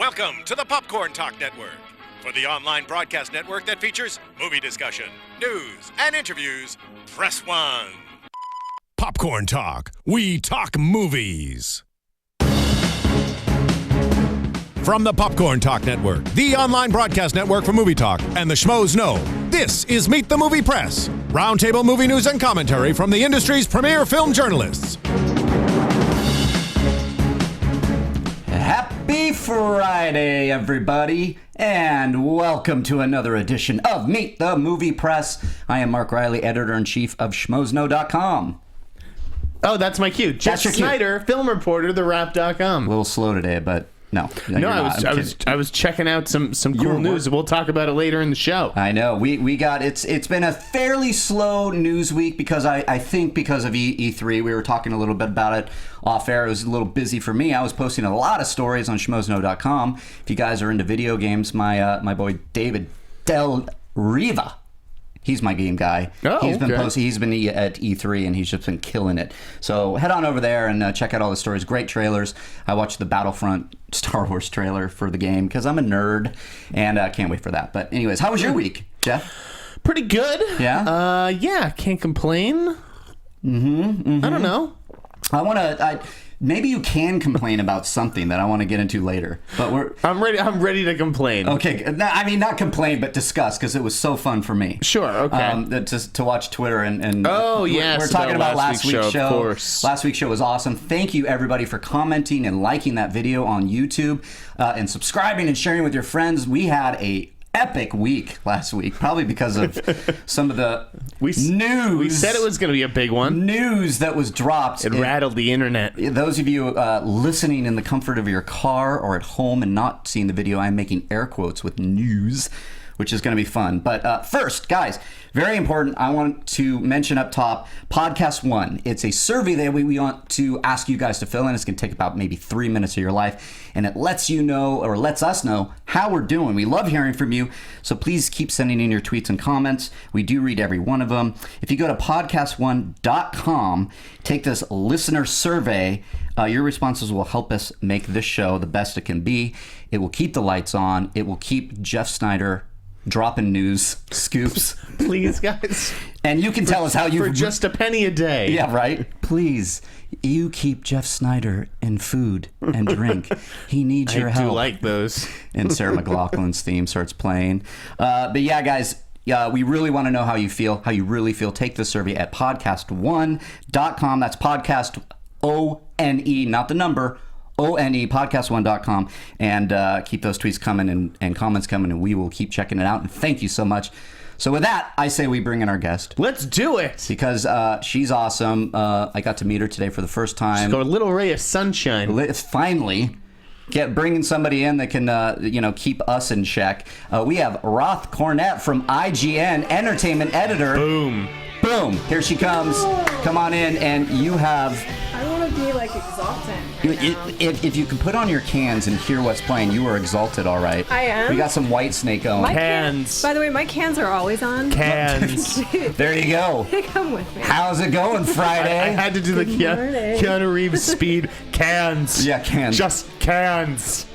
Welcome to the Popcorn Talk Network, for the online broadcast network that features movie discussion, news, and interviews. Press 1. Popcorn Talk. We talk movies. From the Popcorn Talk Network, the online broadcast network for movie talk, and the Schmoes Know, this is Meet the Movie Press, roundtable movie news and commentary from the industry's premier film journalists. Happy Friday, everybody, and welcome to another edition of Meet the Movie Press. I am Mark Reilly, editor-in-chief of schmoesno.com. Oh, that's my cue. Jeff Sneider, film reporter, TheWrap.com. A little slow today, but no. I was checking out some cool news. We'll talk about it later in the show. I know. We got it's been a fairly slow news week because I think because of E3. We were talking a little bit about it off air. It was a little busy for me. I was posting a lot of stories on schmoesno.com. If you guys are into video games, my boy David Del Riva, he's my game guy. He's been posting. He's been at E3 and he's just been killing it. So head on over there and check out all the stories. Great trailers. I watched the Battlefront Star Wars trailer for the game because I'm a nerd and can't wait for that. But anyways, how was your week, Jeff? Pretty good. Yeah. Yeah. Can't complain. Mm-hmm. I don't know. Maybe you can complain about something that I want to get into later. But I'm ready to complain. Okay, I mean not complain, but discuss because it was so fun for me. Sure. Okay. To watch Twitter and oh yes, we're talking about last week's show. Of course. Last week's show was awesome. Thank you everybody for commenting and liking that video on YouTube and subscribing and sharing with your friends. We had a epic week last week, probably because of some of the news. We said it was going to be a big one. News that was dropped. It rattled the internet. Those of you listening in the comfort of your car or at home and not seeing the video, I'm making air quotes with news, which is going to be fun. But first, guys, very important, I want to mention up top, Podcast One. It's a survey that we want to ask you guys to fill in. It's going to take about maybe 3 minutes of your life, and it lets you know, or lets us know, how we're doing. We love hearing from you, so please keep sending in your tweets and comments. We do read every one of them. If you go to podcast1.com, take this listener survey, your responses will help us make this show the best it can be. It will keep the lights on. It will keep Jeff Sneider dropping news scoops. Please, guys. And you can tell us how you... For just a penny a day. Yeah, right? Please, you keep Jeff Sneider in food and drink. He needs your help. I do like those. And Sarah McLachlan's theme starts playing. But yeah, guys, we really want to know how you feel, how you really feel. Take the survey at podcast1.com. That's podcast, O-N-E, not the number, O-N-E, podcast1.com, and keep those tweets coming and comments coming, and we will keep checking it out. And thank you so much. So with that, I say we bring in our guest. Let's do it! Because she's awesome. I got to meet her today for the first time. She's got a little ray of sunshine. Finally. Bringing somebody in that can, keep us in check. We have Roth Cornet from IGN, entertainment editor. Boom. Here she comes. Come on in, and you have... I want to be like exalted. If you can put on your cans and hear what's playing, you are exalted, all right. I am. We got some White Snake going. My cans. By the way, my cans are always on. Cans. There you go. They come with me. How's it going, Friday? I had to do the Keanu Reeves speed. Cans. Yeah, cans. Just cans.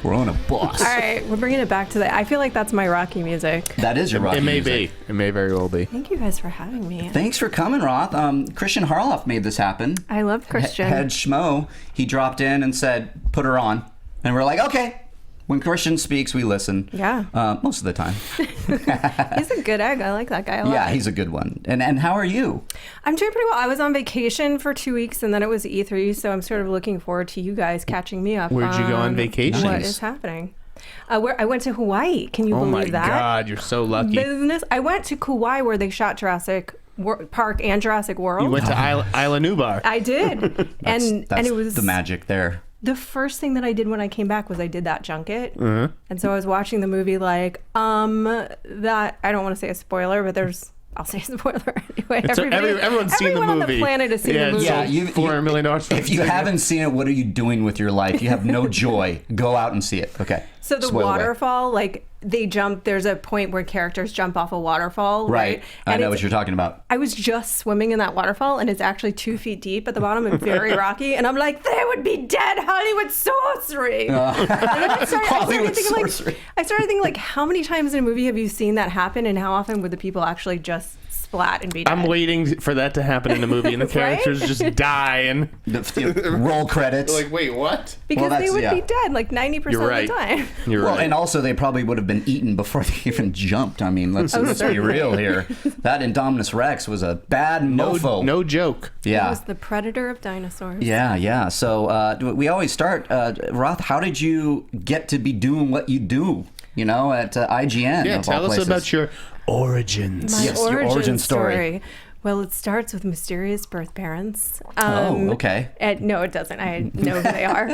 We're on a bus. All right, we're bringing it back to that. I feel like that's my Rocky music. That is your Rocky music. It may be. It may very well be. Thank you guys for having me. Thanks for coming, Roth. Christian Harloff made this happen. I love Christian. Head Schmo. He dropped in and said, put her on. And we're like, okay. When Christian speaks, we listen. Yeah. Most of the time. He's a good egg. I like that guy a lot. Yeah, he's a good one. And how are you? I'm doing pretty well. I was on vacation for 2 weeks, and then it was E3, so I'm sort of looking forward to you guys catching me up. Where'd you go on vacation? What is happening? I went to Hawaii. Can you believe that? Oh my God, you're so lucky. Business. I went to Kauai where they shot Jurassic Park and Jurassic World. You went to Isla Nublar. I did. and it was the magic there. The first thing that I did when I came back was I did that junket. Mm-hmm. And so I was watching the movie that I don't want to say a spoiler, but I'll say a spoiler anyway. Everyone's seen the movie. Everyone on the planet has seen the movie. Yeah, $400 million. If you haven't seen it, what are you doing with your life? You have no joy. Go out and see it. Okay. So the waterfall, they jump. There's a point where characters jump off a waterfall. Right. I And know what you're talking about. I was just swimming in that waterfall, and it's actually 2 feet deep at the bottom and very rocky. And I'm like, they would be dead Hollywood sorcery. And then I started thinking, like, how many times in a movie have you seen that happen, and how often would the people actually just splat and be dead? I'm waiting for that to happen in a movie, and the characters just die and Roll credits. like, wait, what? Because they would be dead like 90% You're right. of the time. You're Well, right. and also they probably would have been eaten before they even jumped. I mean, let's be real here. That Indominus Rex was a bad mofo. No joke. It Yeah. was the predator of dinosaurs. Yeah. So we always start, Roth, how did you get to be doing what you do, at IGN? Yeah, of all tell us places? about your origins. My Yes, your origin story. Well, it starts with mysterious birth parents. Okay. No, it doesn't. I know who they are.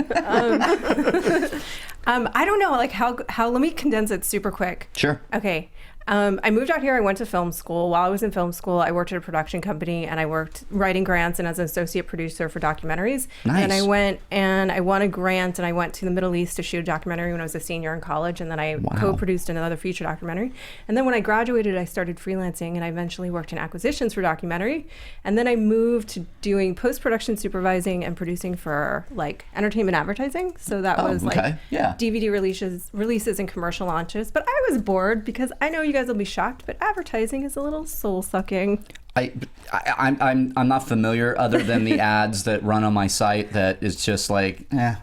I don't know, like how. Let me condense it super quick. Sure. Okay. I moved out here. I went to film school. While I was in film school, I worked at a production company, and I worked writing grants and as an associate producer for documentaries. Nice. And I went and I won a grant, and I went to the Middle East to shoot a documentary when I was a senior in college, and then I co-produced another feature documentary. And then when I graduated, I started freelancing, and I eventually worked in acquisitions for documentary. And then I moved to doing post-production supervising and producing for like entertainment advertising. So that was like DVD releases and commercial launches. But I was bored because I know you guys will be shocked, but advertising is a little soul-sucking. I'm not familiar other than the ads that run on my site. That is just like, I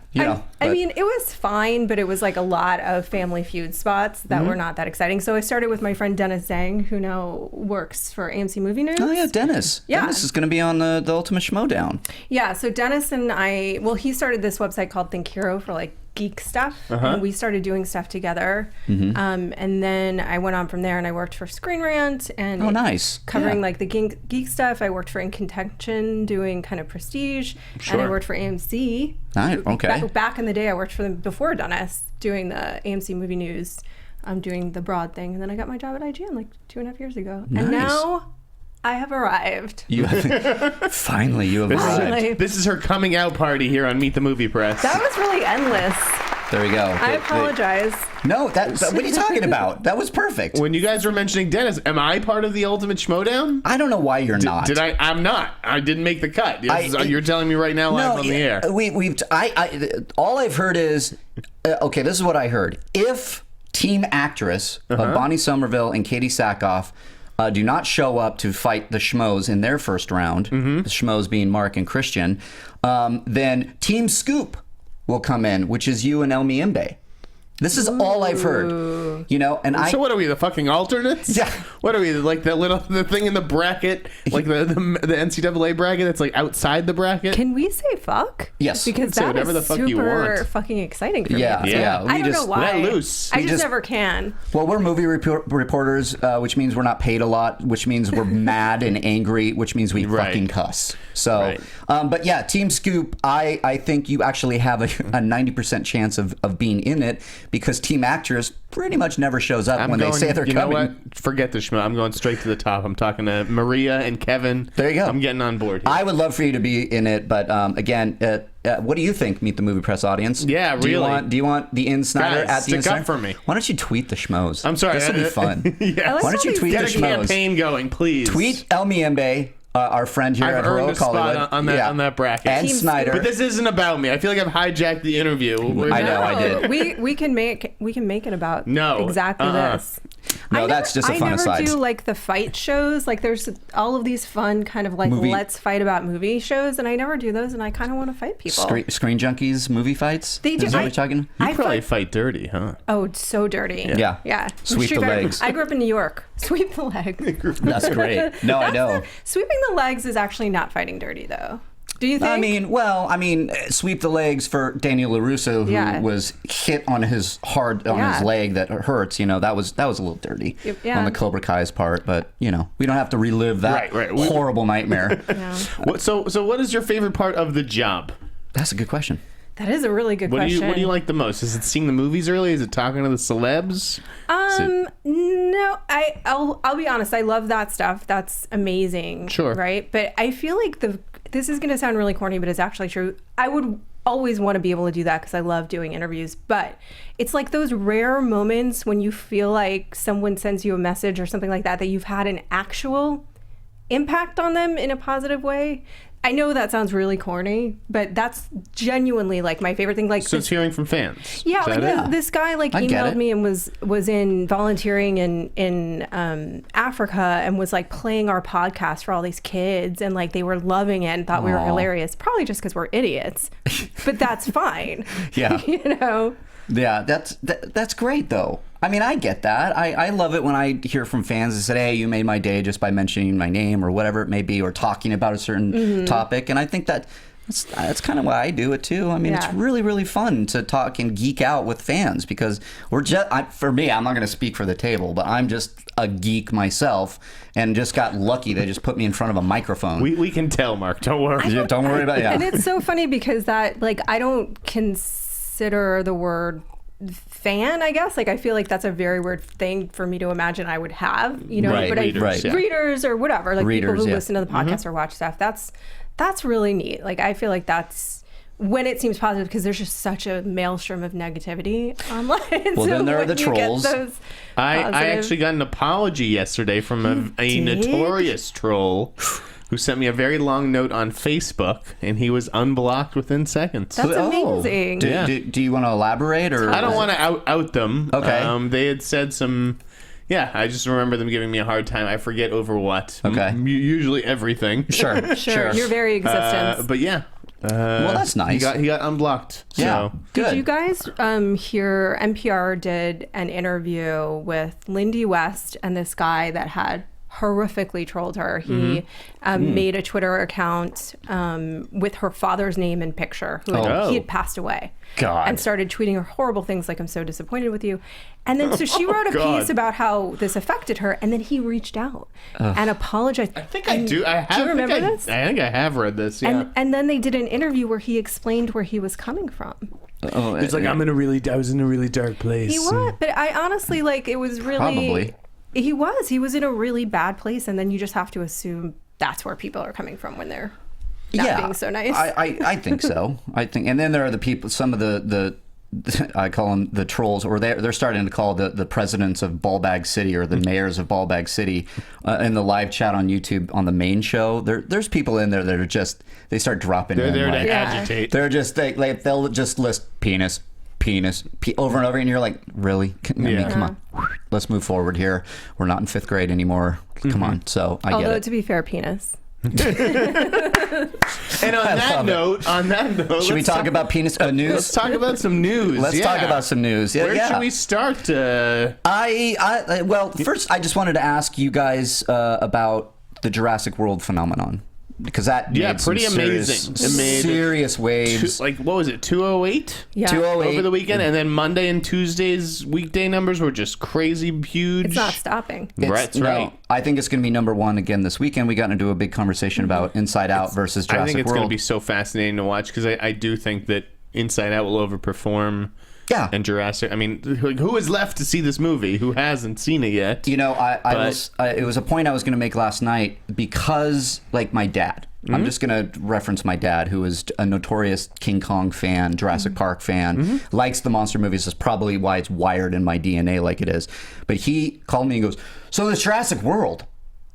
mean, it was fine, but it was like a lot of Family Feud spots that were not that exciting. So I started with my friend Dennis Zhang, who now works for AMC Movie News. Oh yeah, Dennis. Yeah. Dennis is going to be on the Ultimate Schmodown. Yeah, so Dennis and I, he started this website called Think Hero for like geek stuff, and we started doing stuff together. And then I went on from there, and I worked for Screen Rant and covering like the geek stuff. I worked for In Contention doing kind of prestige, and I worked for AMC. Nice. Okay. Back in the day, I worked for them before Dennis doing the AMC Movie News. I'm doing the broad thing, and then I got my job at IGN like 2.5 years ago, and now I have arrived. Finally, you have arrived. This is her coming out party here on Meet the Movie Press. That was really endless. There we go. I apologize. No, what are you talking about? That was perfect. When you guys were mentioning Dennis, am I part of the Ultimate Schmodown? I don't know why you're not. I'm not. I didn't make the cut. You're telling me right now live on the air. All I've heard is, okay, this is what I heard. If team actress of Bonnie Somerville and Katie Sackhoff do not show up to fight the Schmoes in their first round, the Schmoes being Mark and Christian, then Team Scoop will come in, which is you and El Miembe. This is all I've heard, So what are we, the fucking alternates? Yeah. What are we, like the thing in the bracket, like the NCAA bracket that's like outside the bracket? Can we say fuck? Yes. Because Say that whatever is the fuck you super want. fucking exciting for me. Yeah. I don't know why. let loose. I just never can. Well, we're movie reporters, which means we're not paid a lot, which means we're mad and angry, which means we fucking cuss. So, but yeah, Team Scoop, I think you actually have a 90% chance of being in it, because Team Actress pretty much never shows up they say they're coming. You know what? Forget the Schmo. I'm going straight to the top. I'm talking to Maria and Kevin. There you go. I'm getting on board here. I would love for you to be in it, but again, what do you think, Meet the Movie Press audience? Yeah, really. Do you want the Sneider Guys, at the stick up for me. Why don't you tweet the Schmoes? I'm sorry. This will be fun. Yeah. Why don't you tweet the Get a Schmoes? campaign going, please. Tweet El Miembe, our friend here I've at earned Heroic a spot Hollywood. on that bracket. And Team Sneider. But this isn't about me. I feel like I've hijacked the interview. I know, I did. We can make it about exactly this. No, that's just a fun aside. I never do like the fight shows. Like there's all of these fun kind of like let's fight about movie shows, and I never do those, and I kind of want to fight people. Screen Junkies movie fights? They do. Is that what you're talking? You probably fight dirty, huh? Oh, it's so dirty. Yeah. Sweep the legs. I grew up in New York. Sweep the legs. That's great. No, I know. Sweeping the legs is actually not fighting dirty, though. Do you think? I mean, sweep the legs for Daniel LaRusso, who was hit on his leg that hurts. That was a little dirty on the Cobra Kai's part, but we don't have to relive that horrible nightmare. So what is your favorite part of the job? That's a good question. That is a really good question. What do you like the most? Is it seeing the movies early? Is it talking to the celebs? No, I'll be honest. I love that stuff. That's amazing. Sure. Right. But I feel like this is going to sound really corny, but it's actually true. I would always want to be able to do that because I love doing interviews. But it's like those rare moments when you feel like someone sends you a message or something like that you've had an actual impact on them in a positive way. I know that sounds really corny, but that's genuinely like my favorite thing. Like, So it's hearing from fans. yeah, Is like that it? this guy like I get emailed it. me and was in volunteering in Africa and was like playing our podcast for all these kids, and like they were loving it and thought we were Aw. hilarious. Probably just because we're idiots, but that's fine. Yeah. You know. Yeah, that's great though. I mean, I get that. I love it when I hear from fans that said, "Hey, you made my day just by mentioning my name or whatever it may be, or talking about a certain topic." And I think that's kind of why I do it too. I mean, it's Yeah. really, really fun to talk and geek out with fans because we're just. For me, I'm not going to speak for the table, but I'm just a geek myself, and just got lucky. They just put me in front of a microphone. We can tell, Mark. Don't worry. Don't worry about And it. it's so funny because that like I don't consider the word fan, I guess. Like I feel like that's a very weird thing for me to imagine I would have, you know, Right, but readers, yeah. readers or whatever, like Readers, people who yeah. listen to the podcast or watch stuff. That's really neat. Like I feel like that's when it seems positive because there's just such a maelstrom of negativity online. Well, then there are when the you get trolls. those I positive- actually got an apology yesterday from a did? notorious troll who sent me a very long note on Facebook, and he was unblocked within seconds. That's Oh. amazing. Do you want to elaborate or? I don't want to out them. Okay. They had said some. Yeah, I just remember them giving me a hard time. I forget over what. Okay. Usually everything. Sure, Sure, your very existence. But yeah. Well, that's nice. He got unblocked. Yeah. So. Good. Did you guys hear NPR did an interview with Lindy West and this guy that had horrifically trolled her? He made a Twitter account with her father's name and picture, Oh. he had passed away. God. And started tweeting her horrible things like, "I'm so disappointed with you." And then so she wrote a God. piece about how this affected her, and then he reached out and apologized. I think I do. I have. Do you remember this? I think I have read this. Yeah. And then they did an interview where he explained where he was coming from. Oh, It's like I was in a really dark place. He was, but I honestly like it was really. Probably. He was in a really bad place, and then you just have to assume that's where people are coming from when they're not being so nice. I think so. I think, and then there are the people. Some of the I call them the trolls, or they're starting to call the presidents of Ballbag City or the mayors of Ballbag City in the live chat on YouTube on the main show. There's people in there that are just they start dropping. They're in, there like, to Yeah. agitate. They're just they'll just list penis over and over, and you're like, really? I mean, Yeah. come on, let's move forward here. We're not in 5th grade anymore. Come on. So I get Although it. to be fair, penis. And on that note, Should we talk about penis news? Let's talk about some news. Let's talk Yeah. about some news. Yeah, Where yeah. should we start? Well, first, I just wanted to ask you guys about the Jurassic World phenomenon because that made some pretty serious, amazing. It made serious waves. Like, what was it, 208? Yeah. 208 Over the weekend, and then Monday and Tuesday's weekday numbers were just crazy huge. It's not stopping. That's right. I think it's going to be number one again this weekend. We got into a big conversation about Inside Out versus Jurassic I think it's World. going to be so fascinating to watch because I do think that Inside Out will overperform. Yeah. And Jurassic. I mean, like, who is left to see this movie? Who hasn't seen it yet? You know, it was a point I was going to make last night because, like, my dad. I'm just going to reference my dad, who is a notorious King Kong fan, Jurassic Park fan, likes the monster movies. That's probably why it's wired in my DNA like it is. But he called me and goes, "So this Jurassic World,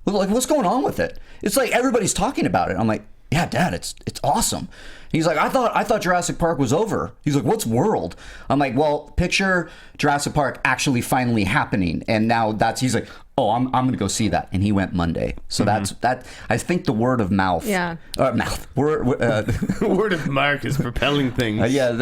like, what's going on with it? It's like everybody's talking about it." I'm like, "Yeah, Dad, it's awesome." He's like, I thought Jurassic Park was over. He's like, "What's World?" I'm like, "Well, picture Jurassic Park actually finally happening." And now he's like, "Oh, I'm going to go see that." And he went Monday. So that's that. I think the word of mouth. Yeah. Word of Mark is propelling things. Yeah,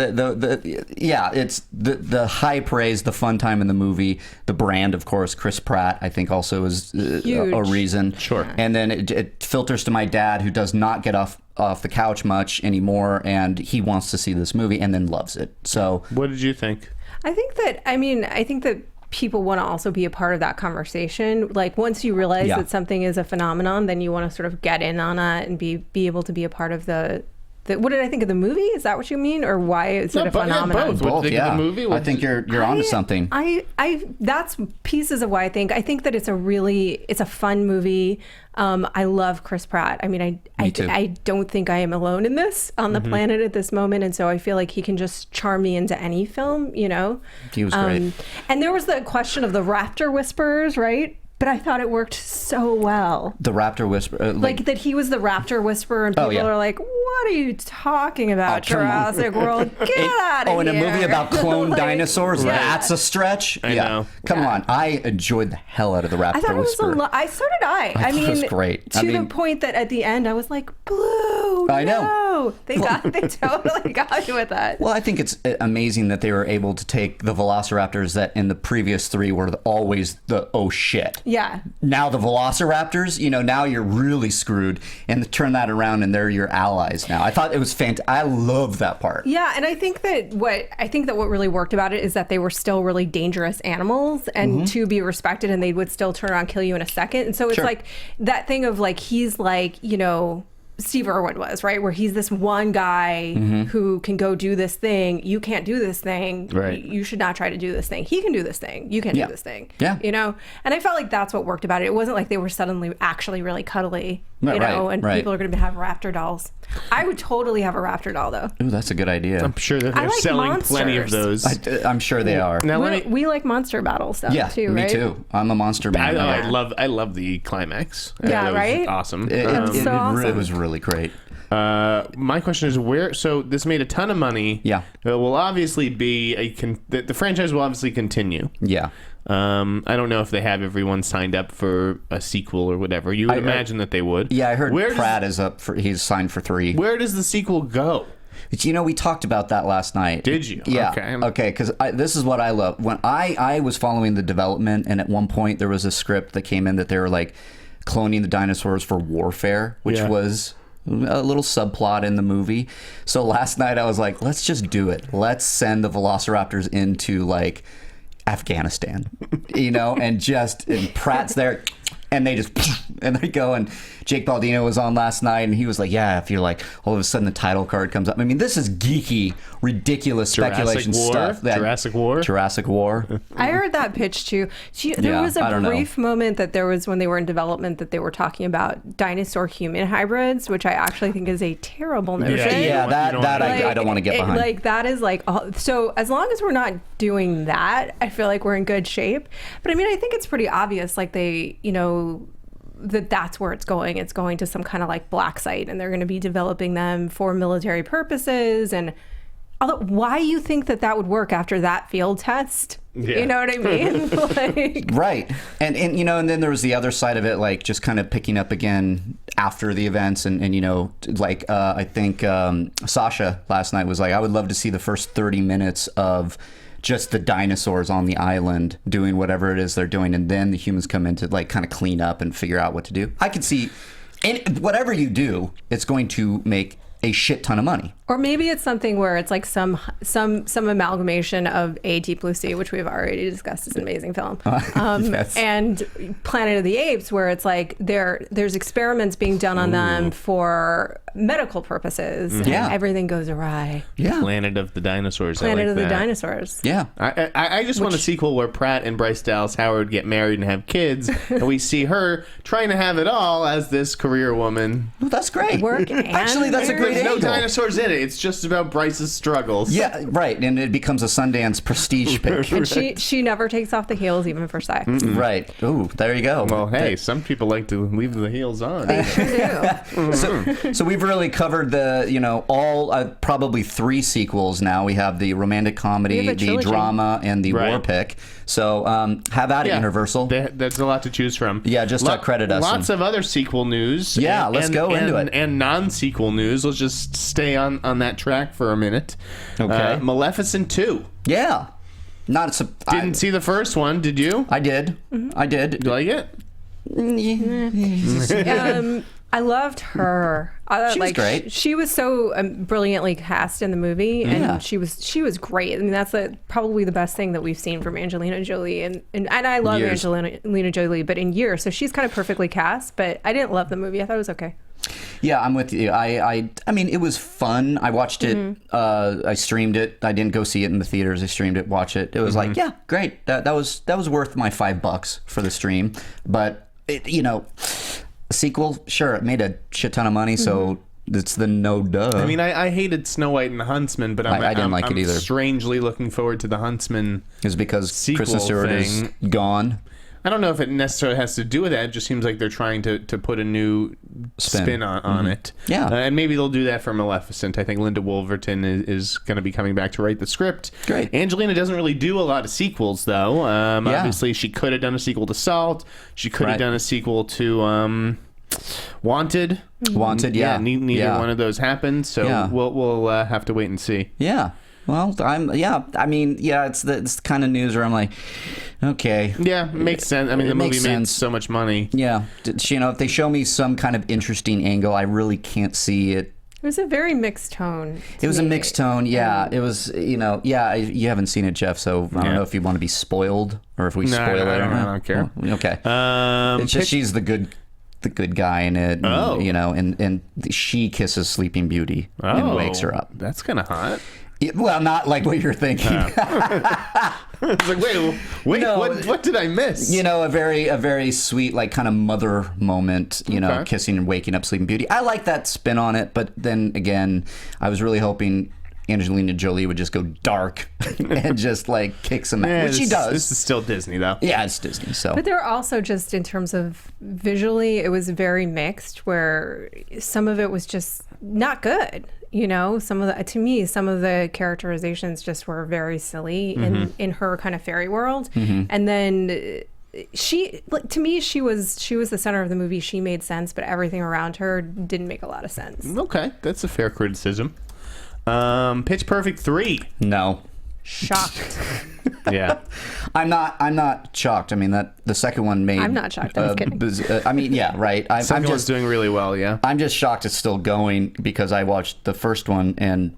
it's the high praise, the fun time in the movie, the brand, of course. Chris Pratt, I think, also is a Huge. reason. Sure. And then it filters to my dad, who does not get off the couch much anymore, and he wants to see this movie and then loves it. So What did you think? I think that people want to also be a part of that conversation. Like once you realize Yeah. that something is a phenomenon, then you want to sort of get in on it and be able to be a part of the what did I think of the movie? Is that what you mean, or why is it a phenomenon? Both. What do you think of the movie? I think you're onto something. That's pieces of why I think that it's a fun movie. I love Chris Pratt. I mean, I don't think I am alone in this on the planet at this moment, and so I feel like he can just charm me into any film. You know, he was great. And there was the question of the raptor whisperers, right? But I thought it worked so well. The raptor whisperer, like that he was the raptor whisperer, and people are like, "What are you talking about, Jurassic World? Get out of here!" In a movie about clone dinosaurs, that's a stretch. I know. Come on, I enjoyed the hell out of the raptor I thought it was whisperer. so did I. I mean, it was great. To the point that at the end, I was like, "Blue, I know. no!" They totally got me with that. Well, I think it's amazing that they were able to take the velociraptors that in the previous 3 were always the oh shit. Yeah. Now the velociraptors, now you're really screwed, and turn that around and they're your allies now. I thought it was fantastic. I love that part. Yeah, and I think that what really worked about it is that they were still really dangerous animals and to be respected, and they would still turn around and kill you in a second. And so it's like that thing of like he's like, Steve Irwin was, right? Where he's this one guy who can go do this thing. You can't do this thing. Right. You should not try to do this thing. He can do this thing. You can't do this thing. Yeah. And I felt like that's what worked about it. It wasn't like they were suddenly actually really cuddly, and people are going to have raptor dolls. I would totally have a raptor doll, though. Ooh, that's a good idea. I'm sure that they're like selling plenty of those. I'm sure they are. Now, We like monster battle stuff too, right? Me too. I'm a monster man. I love the climax. Yeah, that was right? awesome. It was really great. My question is so this made a ton of money. Yeah. It will obviously be the franchise will obviously continue. Yeah. I don't know if they have everyone signed up for a sequel or whatever. You would imagine that they would. Yeah, I heard Pratt he's signed for 3. Where does the sequel go? But, we talked about that last night. Did you? Yeah. Okay. Because this is what I love. When I was following the development, and at one point there was a script that came in that they were like cloning the dinosaurs for warfare, which was a little subplot in the movie. So last night I was like, let's just do it. Let's send the velociraptors into like Afghanistan, and Pratt's there, and they just and they go. And Jake Baldino was on last night, and he was like, yeah, if you're like all of a sudden the title card comes up. I mean, this is geeky, ridiculous speculation stuff. Jurassic War. I heard that pitch too. There was a brief moment that there was when they were in development that they were talking about dinosaur human hybrids, which I actually think is a terrible notion. Yeah, I don't want to get behind. Like that is like, so as long as we're not doing that, I feel like we're in good shape. But I mean, I think it's pretty obvious, like they, that's where it's going. It's going to some kind of like black site, and they're going to be developing them for military purposes. And although, why you think that would work after that field test? Yeah. You know what I mean? Right. And then there was the other side of it, like just kind of picking up again after the events. And I think Sasha last night was like, I would love to see the first 30 minutes of just the dinosaurs on the island doing whatever it is they're doing, and then the humans come in to like kind of clean up and figure out what to do. I could see, and whatever you do, it's going to make a shit ton of money. Or maybe it's something where it's like some amalgamation of A, Deep Blue Sea, which we've already discussed is an amazing film, yes. and Planet of the Apes, where it's like there's experiments being done on them for medical purposes, and everything goes awry. Yeah. Planet of the Dinosaurs. Planet of the Dinosaurs. Yeah. I just want a sequel where Pratt and Bryce Dallas Howard get married and have kids, and we see her trying to have it all as this career woman. Well, that's great. Actually, that's a great There's no angle. Dinosaurs in it. It's just about Bryce's struggles. Yeah, right. And it becomes a Sundance prestige pick. And she never takes off the heels even for sex. Right. Ooh, there you go. Well, hey, some people like to leave the heels on. They sure do. So we've really covered the, all probably 3 sequels now. We have the romantic comedy, the drama, and the war pick. So have at it, Universal. That's a lot to choose from. Yeah, just credit us. Lots of other sequel news. Yeah, let's go into it. And non-sequel news. Let's just stay on that track for a minute. Okay. Maleficent 2. Yeah. Didn't see the first one, did you? I did. I did. Did you like it? I loved her. She was great. She was so brilliantly cast in the movie, and she was great. I mean, that's probably the best thing that we've seen from Angelina Jolie, and I love Angelina Jolie, but in years. So she's kind of perfectly cast, but I didn't love the movie. I thought it was okay. Yeah, I'm with you. I mean, it was fun. I watched it. I streamed it. I didn't go see it in the theaters. I streamed it, watch it. It was like, yeah, great. That was worth my $5 for the stream. But it, a sequel, sure, it made a shit ton of money. So it's the no duh. I mean, I hated Snow White and the Huntsman, but I didn't like it either. I'm strangely looking forward to the Huntsman. Is because sequel Kristen Stewart is gone. I don't know if it necessarily has to do with that. It just seems like they're trying to put a new spin on it. Yeah. And maybe they'll do that for Maleficent. I think Linda Wolverton is going to be coming back to write the script. Great. Angelina doesn't really do a lot of sequels, though. Obviously, she could have done a sequel to Salt. She could have done a sequel to Wanted. Wanted, yeah. Neither one of those happened, so we'll have to wait and see. Yeah. Well, it's the kind of news where I'm like, okay. Yeah, it makes sense. I mean, the movie made so much money. Yeah. If they show me some kind of interesting angle, I really can't see it. It was a very mixed tone. It was a mixed tone, yeah. It was, you haven't seen it, Jeff, so I don't know if you want to be spoiled or if we spoil it. I don't care. Well, okay. It's just she's the good guy in it, and, and she kisses Sleeping Beauty and wakes her up. That's kind of hot. Well, not like what you're thinking. It's like, wait, what did I miss? A very sweet, like, kind of mother moment, kissing and waking up Sleeping Beauty. I like that spin on it, but then again, I was really hoping Angelina Jolie would just go dark and just like kick some ass, which she does. This is still Disney, though. Yeah, it's Disney. So, but they're also just in terms of visually, it was very mixed. Where some of it was just not good. Some of the characterizations just were very silly in her kind of fairy world, and then. She was the center of the movie. She made sense, but everything around her didn't make a lot of sense. Okay, that's a fair criticism. Pitch Perfect 3. No. Shocked. Yeah. I'm not shocked. I mean, that the second one made. I'm not shocked. I was kidding. I mean, yeah, right. I'm just doing really well. Yeah. I'm just shocked it's still going because I watched the first one and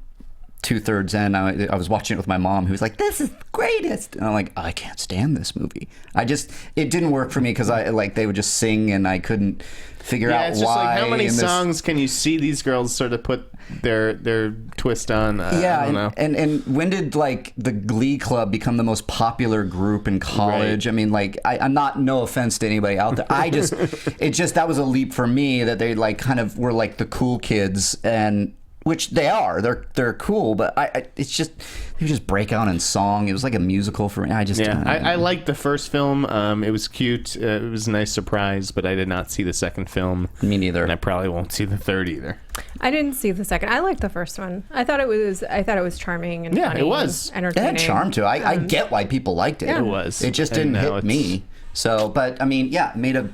2/3 in, I was watching it with my mom, who was like, "This is the greatest," and I'm like, "I can't stand this movie." It didn't work for me because they would just sing and I couldn't figure out it's why. Just like, how many songs can you see these girls sort of put their twist on? I don't know. And when did the Glee Club become the most popular group in college? Right. I mean, I'm not, no offense to anybody out there. That was a leap for me that they kind of were like the cool kids, and which they are. They're cool, but it's just they just break out in song. It was like a musical for me. I liked the first film. It was cute. It was a nice surprise, but I did not see the second film. Me neither. And I probably won't see the third either. I didn't see the second. I liked the first one. I thought it was charming and funny. It was entertaining. It had charm to it. I get why people liked it. Yeah. It was. It just didn't hit me. So, but I mean, it made a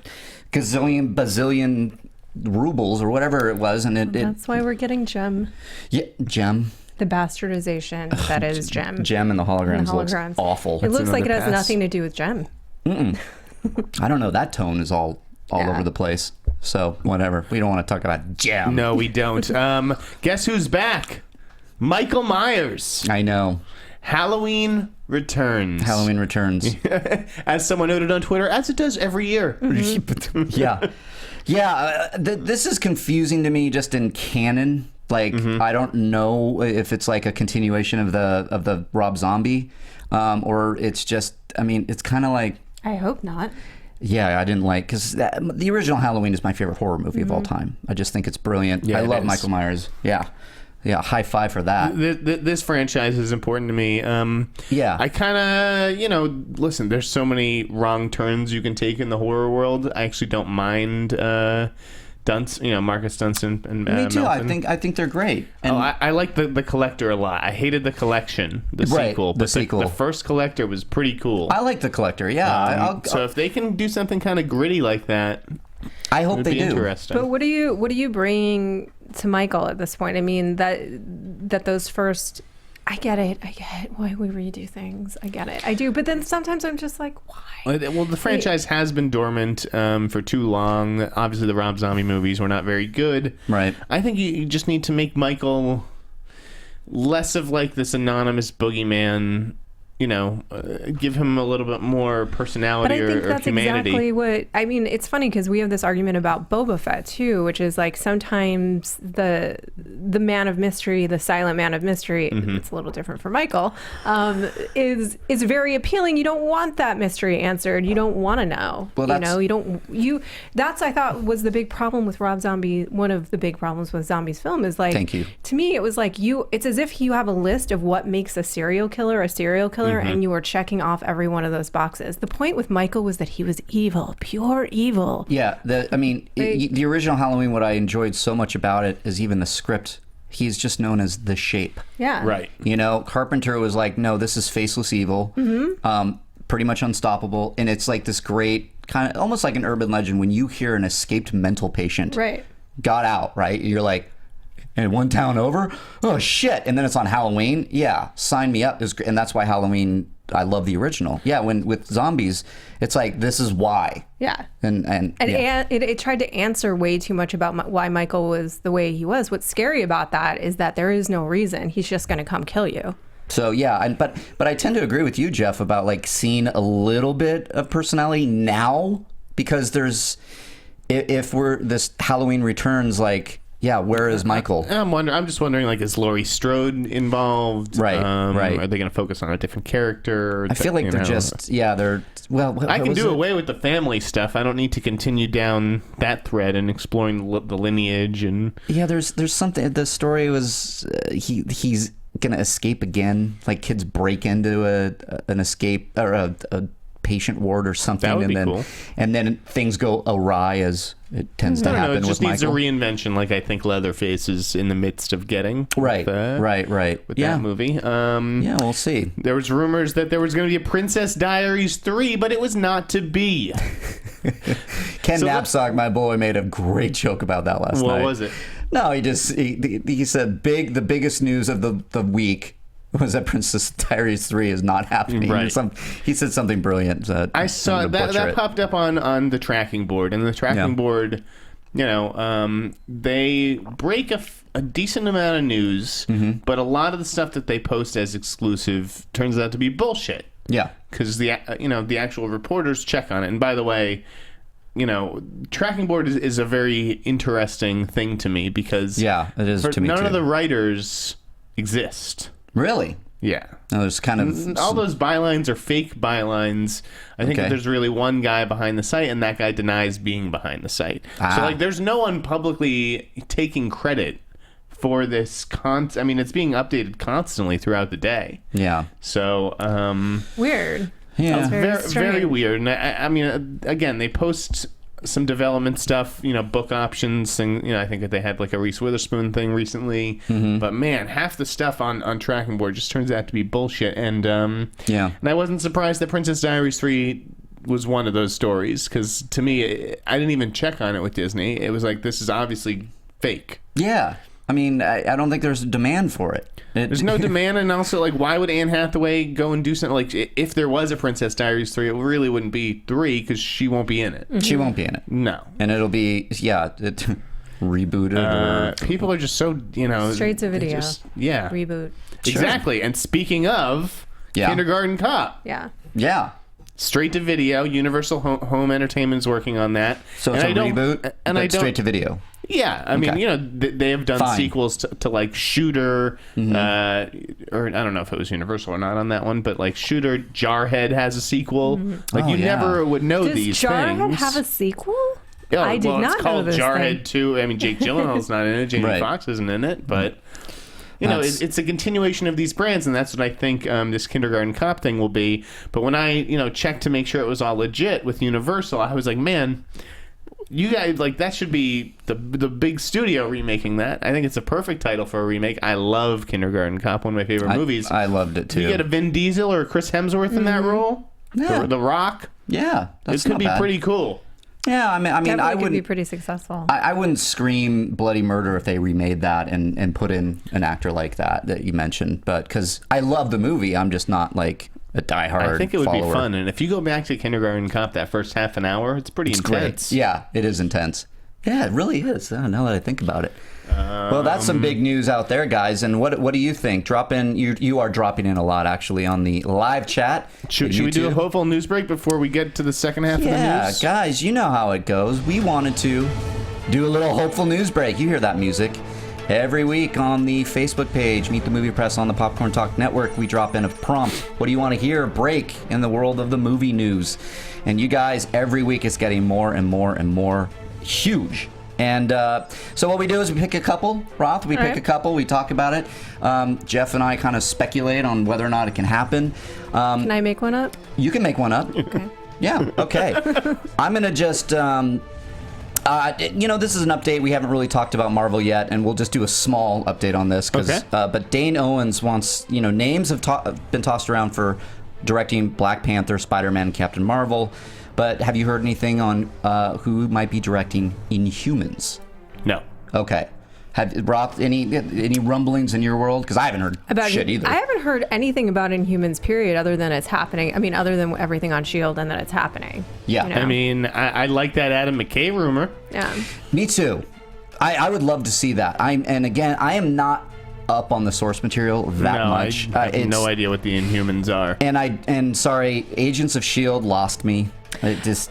bazillion rubles or whatever it was, and that's why we're getting Gem. Yeah, Gem. The bastardization that is Gem. Gem and the holograms looks awful. It looks like it has nothing to do with Gem. I don't know. That tone is all over the place. So whatever. We don't want to talk about Gem. No, we don't. Guess who's back? Michael Myers. I know. Halloween returns. As someone noted on Twitter, as it does every year. Yeah. Yeah, this is confusing to me just in canon. I don't know if it's like a continuation of the Rob Zombie, or it's just. I mean, it's kind of like. I hope not. Yeah, I didn't because the original Halloween is my favorite horror movie of all time. I just think it's brilliant. Yeah, I love Michael Myers. Yeah. Yeah, high five for that. This franchise is important to me. I kind of, listen, there's so many wrong turns you can take in the horror world. I actually don't mind Marcus Dunstan and me too. Melton. I think they're great. And I like the Collector a lot. I hated the Collection, sequel. But the first Collector was pretty cool. I like the Collector, yeah. So if they can do something kind of gritty like that, I hope they do. Interesting. But what are you bringing to Michael at this point? I mean, that those first. I get it why we redo things. I get it. I do. But then sometimes I'm just like, why? Well, the franchise has been dormant for too long. Obviously, the Rob Zombie movies were not very good. Right. I think you just need to make Michael less of this anonymous boogeyman give him a little bit more personality or humanity. But I think that's exactly what I mean. It's funny because we have this argument about Boba Fett too, which is like sometimes the man of mystery, the silent man of mystery, it's a little different for Michael, is very appealing. You don't want that mystery answered. You don't want to know. Well, that's I thought was the big problem with Rob Zombie. One of the big problems with Zombie's film is like, thank you. To me, it was like it's as if you have a list of what makes a serial killer, and you were checking off every one of those boxes. The point with Michael was that he was evil, pure evil. Yeah, the original Halloween, what I enjoyed so much about it is even the script. He's just known as the Shape. Yeah. Right. Carpenter was like, no, this is faceless evil, pretty much unstoppable. And it's like this great kind of, almost like an urban legend, when you hear an escaped mental patient got out, right? You're like, and one town over? Oh, shit. And then it's on Halloween? Yeah, sign me up. And that's why Halloween, I love the original. Yeah, with zombies, it's like, this is why. Yeah. And it tried to answer way too much about why Michael was the way he was. What's scary about that is that there is no reason. He's just going to come kill you. So, yeah, but I tend to agree with you, Jeff, about like seeing a little bit of personality now, because if this Halloween Returns, like, yeah, where is Michael? I'm just wondering, like, is Laurie Strode involved? Right. Are they going to focus on a different character? I feel like I can do away with the family stuff. I don't need to continue down that thread and exploring the lineage and. Yeah, there's something. The story was he's gonna escape again. Like kids break into an escape or a patient ward or something, that would be cool. And then things go awry as it tends to happen. It just with needs Michael. A reinvention, like I think Leatherface is in the midst of getting. Right. With that movie. Yeah, we'll see. There was rumors that there was going to be a Princess Diaries 3, but it was not to be. Ken Knapsack, my boy, made a great joke about that last night. What was it? No, he said the biggest news of the week was that Princess Diaries 3 is not happening. Right. He said something brilliant. I saw that popped up on the tracking board, and the tracking board, they break a decent amount of news, but a lot of the stuff that they post as exclusive turns out to be bullshit. Yeah, because the actual reporters check on it. And by the way, tracking board is a very interesting thing to me because it is to me too. None of the writers exist. Really? Yeah. No, there's kind of all those bylines are fake bylines. I think that there's really one guy behind the site, and that guy denies being behind the site. So there's no one publicly taking credit for this I mean, it's being updated constantly throughout the day. Yeah. So weird. Yeah. It's very weird. And I mean, again, they post some development stuff, book options, and I think that they had like a Reese Witherspoon thing recently. But man, half the stuff on tracking board just turns out to be bullshit. And and I wasn't surprised that Princess Diaries 3 was one of those stories, because to me, I didn't even check on it with Disney. It was like, this is obviously fake. Yeah. I mean, I don't think there's a demand for it. There's no demand, and also, like, why would Anne Hathaway go and do something? Like, if there was a Princess Diaries 3, it really wouldn't be 3, because she won't be in it. She won't be in it. No. And it'll be, rebooted. People are just so, Straight to video. Reboot. Exactly. And speaking of, Kindergarten Cop. Yeah. Yeah. Straight to video. Universal Home Entertainment's working on that. So it's a reboot, but straight to video. Yeah, I mean, they have done sequels to like Shooter, or I don't know if it was Universal or not on that one, but like Shooter, Jarhead has a sequel. Like never would know these things. Does Jarhead have a sequel? Oh, I did not know this. It's called Jarhead 2. I mean, Jake Gyllenhaal's not in it. Jamie Foxx isn't in it, but it's a continuation of these brands, and that's what I think this Kindergarten Cop thing will be. But when I checked to make sure it was all legit with Universal, I was like, man, you guys, like, that should be the big studio remaking that. I think it's a perfect title for a remake. I love Kindergarten Cop, one of my favorite movies. I loved it too. You get a Vin Diesel or a Chris Hemsworth in that role. Yeah. The Rock. Yeah, it could be pretty cool. Yeah, I mean, I would be pretty successful. I wouldn't scream bloody murder if they remade that and put in an actor like that you mentioned, but because I love the movie, I'm just not like a diehard. I think it would follower. be fun, and if you go back to Kindergarten Cop, that first half an hour, it's pretty intense. Great. Yeah, it is intense. Yeah, it really is. Now that I think about it. Well, that's some big news out there, guys. And what do you think? Drop in. You are dropping in a lot, actually, on the live chat. Should we do a hopeful news break before we get to the second half of the news? Yeah, guys, you know how it goes. We wanted to do a little hopeful news break. You hear that music. Every week on the Facebook page, Meet the Movie Press on the Popcorn Talk Network, we drop in a prompt. What do you want to hear? Break in the world of the movie news. And you guys, every week it's getting more and more and more huge. And so what we do is we pick a couple, Roth. We pick a couple. We talk about it. Jeff and I kind of speculate on whether or not it can happen. Can I make one up? You can make one up. Okay. Yeah, okay. I'm going to just... this is an update. We haven't really talked about Marvel yet, and we'll just do a small update on this. But Dane Owens wants, names have been tossed around for directing Black Panther, Spider-Man, and Captain Marvel. But have you heard anything on who might be directing Inhumans? No. Okay. Have Roth any rumblings in your world? Because I haven't heard shit either. I haven't heard anything about Inhumans, period, other than it's happening. I mean, other than everything on S.H.I.E.L.D. and that it's happening. Yeah. I mean, I like that Adam McKay rumor. Yeah. Me too. I would love to see that. I am not up on the source material that much. I have no idea what the Inhumans are. And sorry, Agents of S.H.I.E.L.D. lost me.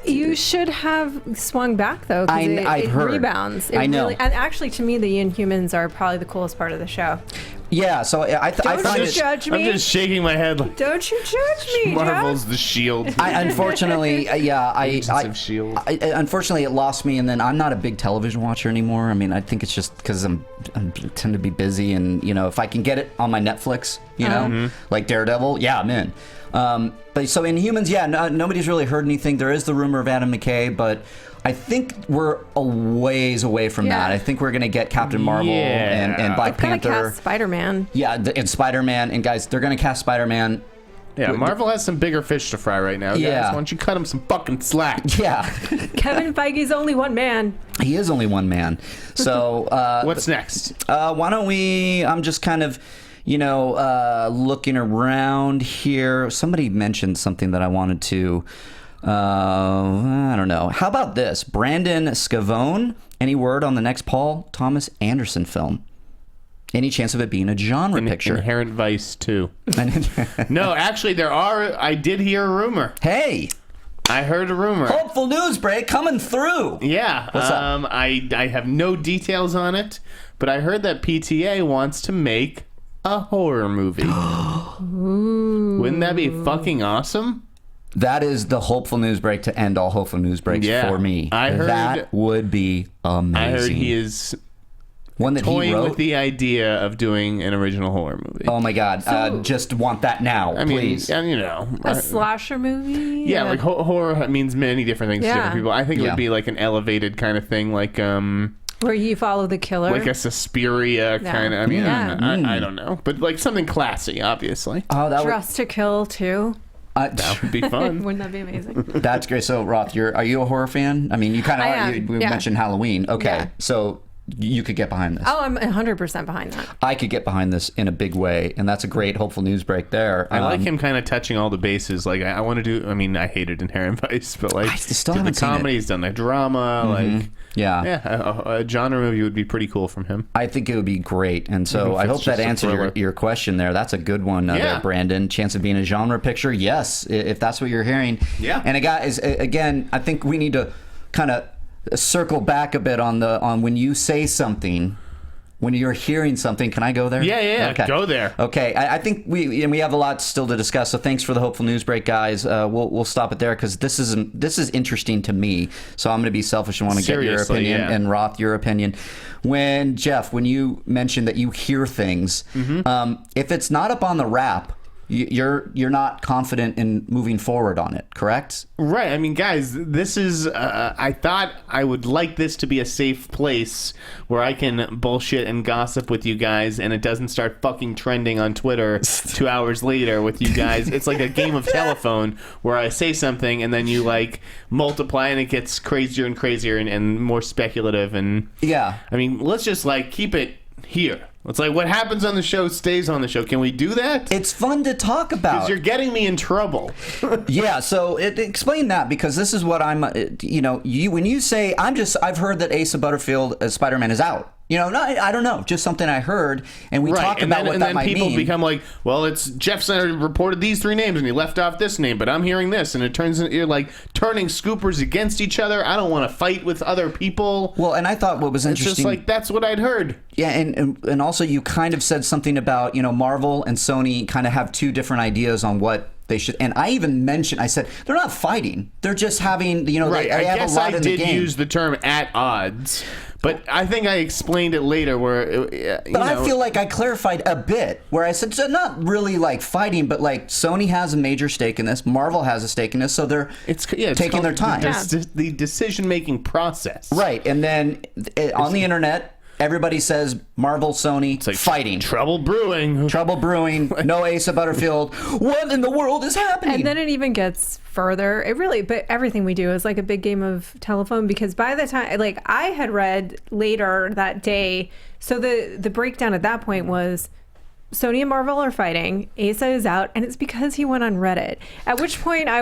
You should have swung back though, because it rebounds. I know. Really, and actually, to me, the Inhumans are probably the coolest part of the show. Yeah, so I find Don't judge me. I'm just shaking my head. Like, don't you judge me, Marvel's Jeff. the Shield. Unfortunately, Agents of S.H.I.E.L.D. Unfortunately, it lost me, and then I'm not a big television watcher anymore. I mean, I think it's just because I tend to be busy, and if I can get it on my Netflix, like Daredevil, yeah, I'm in. But so Inhumans, nobody's really heard anything. There is the rumor of Adam McKay, but I think we're a ways away from that. I think we're going to get Captain Marvel and Black Panther. They're going to cast Spider-Man. Yeah, and Spider-Man. And guys, they're going to cast Spider-Man. Yeah, Marvel has some bigger fish to fry right now, guys. Yeah. Why don't you cut them some fucking slack? Yeah. Kevin Feige's only one man. He is only one man. So what's next? Why don't we... I'm just kind of... looking around here. Somebody mentioned something that I wanted to... I don't know. How about this? Brandon Scavone. Any word on the next Paul Thomas Anderson film? Any chance of it being a genre picture? Inherent Vice 2. No, actually, I did hear a rumor. Hey! I heard a rumor. Hopeful news break coming through. Yeah. What's up? I have no details on it, but I heard that PTA wants to make a horror movie. Wouldn't that be fucking awesome? That is the hopeful news break to end all hopeful news breaks for me. I heard that would be amazing. I heard he is one that toying he wrote with the idea of doing an original horror movie. Oh my god! Just want that now, please. And a slasher movie. Yeah, like horror means many different things to different people. I think it would be like an elevated kind of thing, like where you follow the killer, like a Suspiria kind of. I mean, I don't know, but like something classy, obviously. Oh, that Dress to Kill too. That would be fun. Wouldn't that be amazing? That's great. So, Roth, are you a horror fan? I mean, you kind of are. We mentioned Halloween. Okay, so you could get behind this. Oh, I'm 100% behind that. I could get behind this in a big way, and that's a great hopeful news break there. I like him kind of touching all the bases. Like, I want to do... I mean, I hated Inherent Vice, but like... I still haven't seen it. The comedy, he's done the drama, like... Yeah. A genre movie would be pretty cool from him. I think it would be great, and so I hope that answered your question there. That's a good one there, Brandon. Chance of being a genre picture? Yes, if that's what you're hearing. Yeah. And again, I think we need to kind of circle back a bit on when you say something, when you're hearing something. Can I go there? Yeah. Okay. Go there. Okay. I think we have a lot still to discuss. So thanks for the hopeful news break, guys. We'll stop it there because this is interesting to me. So I'm going to be selfish and want to get your opinion, and Roth, your opinion. When you mentioned that you hear things, if it's not up on the wrap, you're not confident in moving forward on it, correct? Right. I mean, guys, this is... I thought I would like this to be a safe place where I can bullshit and gossip with you guys and it doesn't start fucking trending on Twitter 2 hours later with you guys. It's like a game of telephone where I say something and then you, like, multiply and it gets crazier and crazier and more speculative. And yeah. I mean, let's just, like, keep it here. It's like what happens on the show stays on the show. Can we do that? It's fun to talk about. Because you're getting me in trouble. Yeah, so explain that, because this is what I'm, when you say, I've heard that Asa Butterfield as Spider-Man is out. I don't know, just something I heard, and we talk about what that might mean. And then people become like, well, it's Jeff Sneider reported these 3 names, and he left off this name, but I'm hearing this, and it turns into, you're like turning scoopers against each other. I don't want to fight with other people. Well, and I thought what was interesting... It's just like, that's what I'd heard. Yeah, and also you kind of said something about, Marvel and Sony kind of have 2 different ideas on what they should, and I even mentioned, I said, they're not fighting. They're just having, right. they have a lot in the game. I did use the term at odds, but I think I explained it later where, I feel like I clarified a bit where I said, so not really like fighting, but like Sony has a major stake in this, Marvel has a stake in this, so they're taking their time. The decision-making process. Right, and then on the internet, everybody says Marvel, Sony, it's like fighting. Trouble brewing. No Asa Butterfield. What in the world is happening? And then it even gets further. But everything we do is like a big game of telephone, because by the time, like, I had read later that day, so the breakdown at that point was Sony and Marvel are fighting, Asa is out, and it's because he went on Reddit. At which point I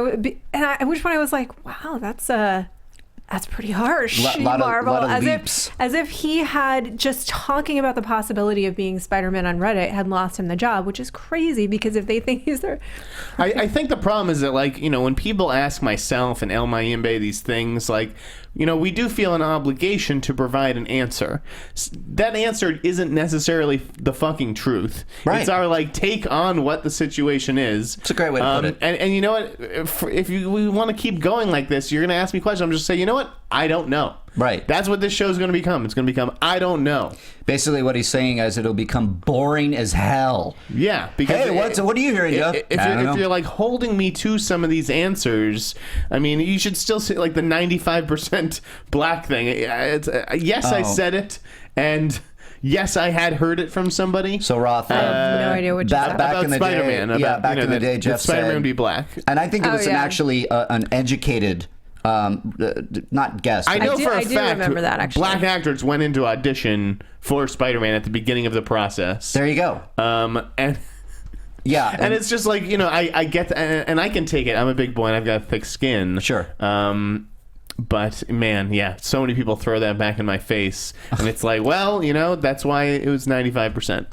was like, wow, that's pretty harsh, Marvel. As if he had, just talking about the possibility of being Spider-Man on Reddit, had lost him the job, which is crazy, because if they think he's there... I think the problem is that, like, when people ask myself and El Mayimbe these things, like, we do feel an obligation to provide an answer. That answer isn't necessarily the fucking truth. Right. It's our, like, take on what the situation is. It's a great way to put it. And you know what? If we want to keep going like this, you're going to ask me questions. I'm just saying, you know what? I don't know. Right. That's what this show's going to become. It's going to become, I don't know. Basically what he's saying is it'll become boring as hell. Yeah. Because hey, what are you hearing, Jeff? If you're like holding me to some of these answers, I mean, you should still say like the 95% black thing. I said it, and yes, I had heard it from somebody. So Roth, I have no idea what you're talking about. Back in the Spider-Man. Day, back in the day, Jeff said Spider-Man would be black. And I think it was actually an educated... not guess. I know for a fact. I do remember that, actually. Black actors went into audition for Spider-Man at the beginning of the process. There you go. And yeah, and it's just like, I get and I can take it. I'm a big boy and I've got thick skin. Sure. But man, yeah, so many people throw that back in my face, and it's like, well, that's why it was 95%.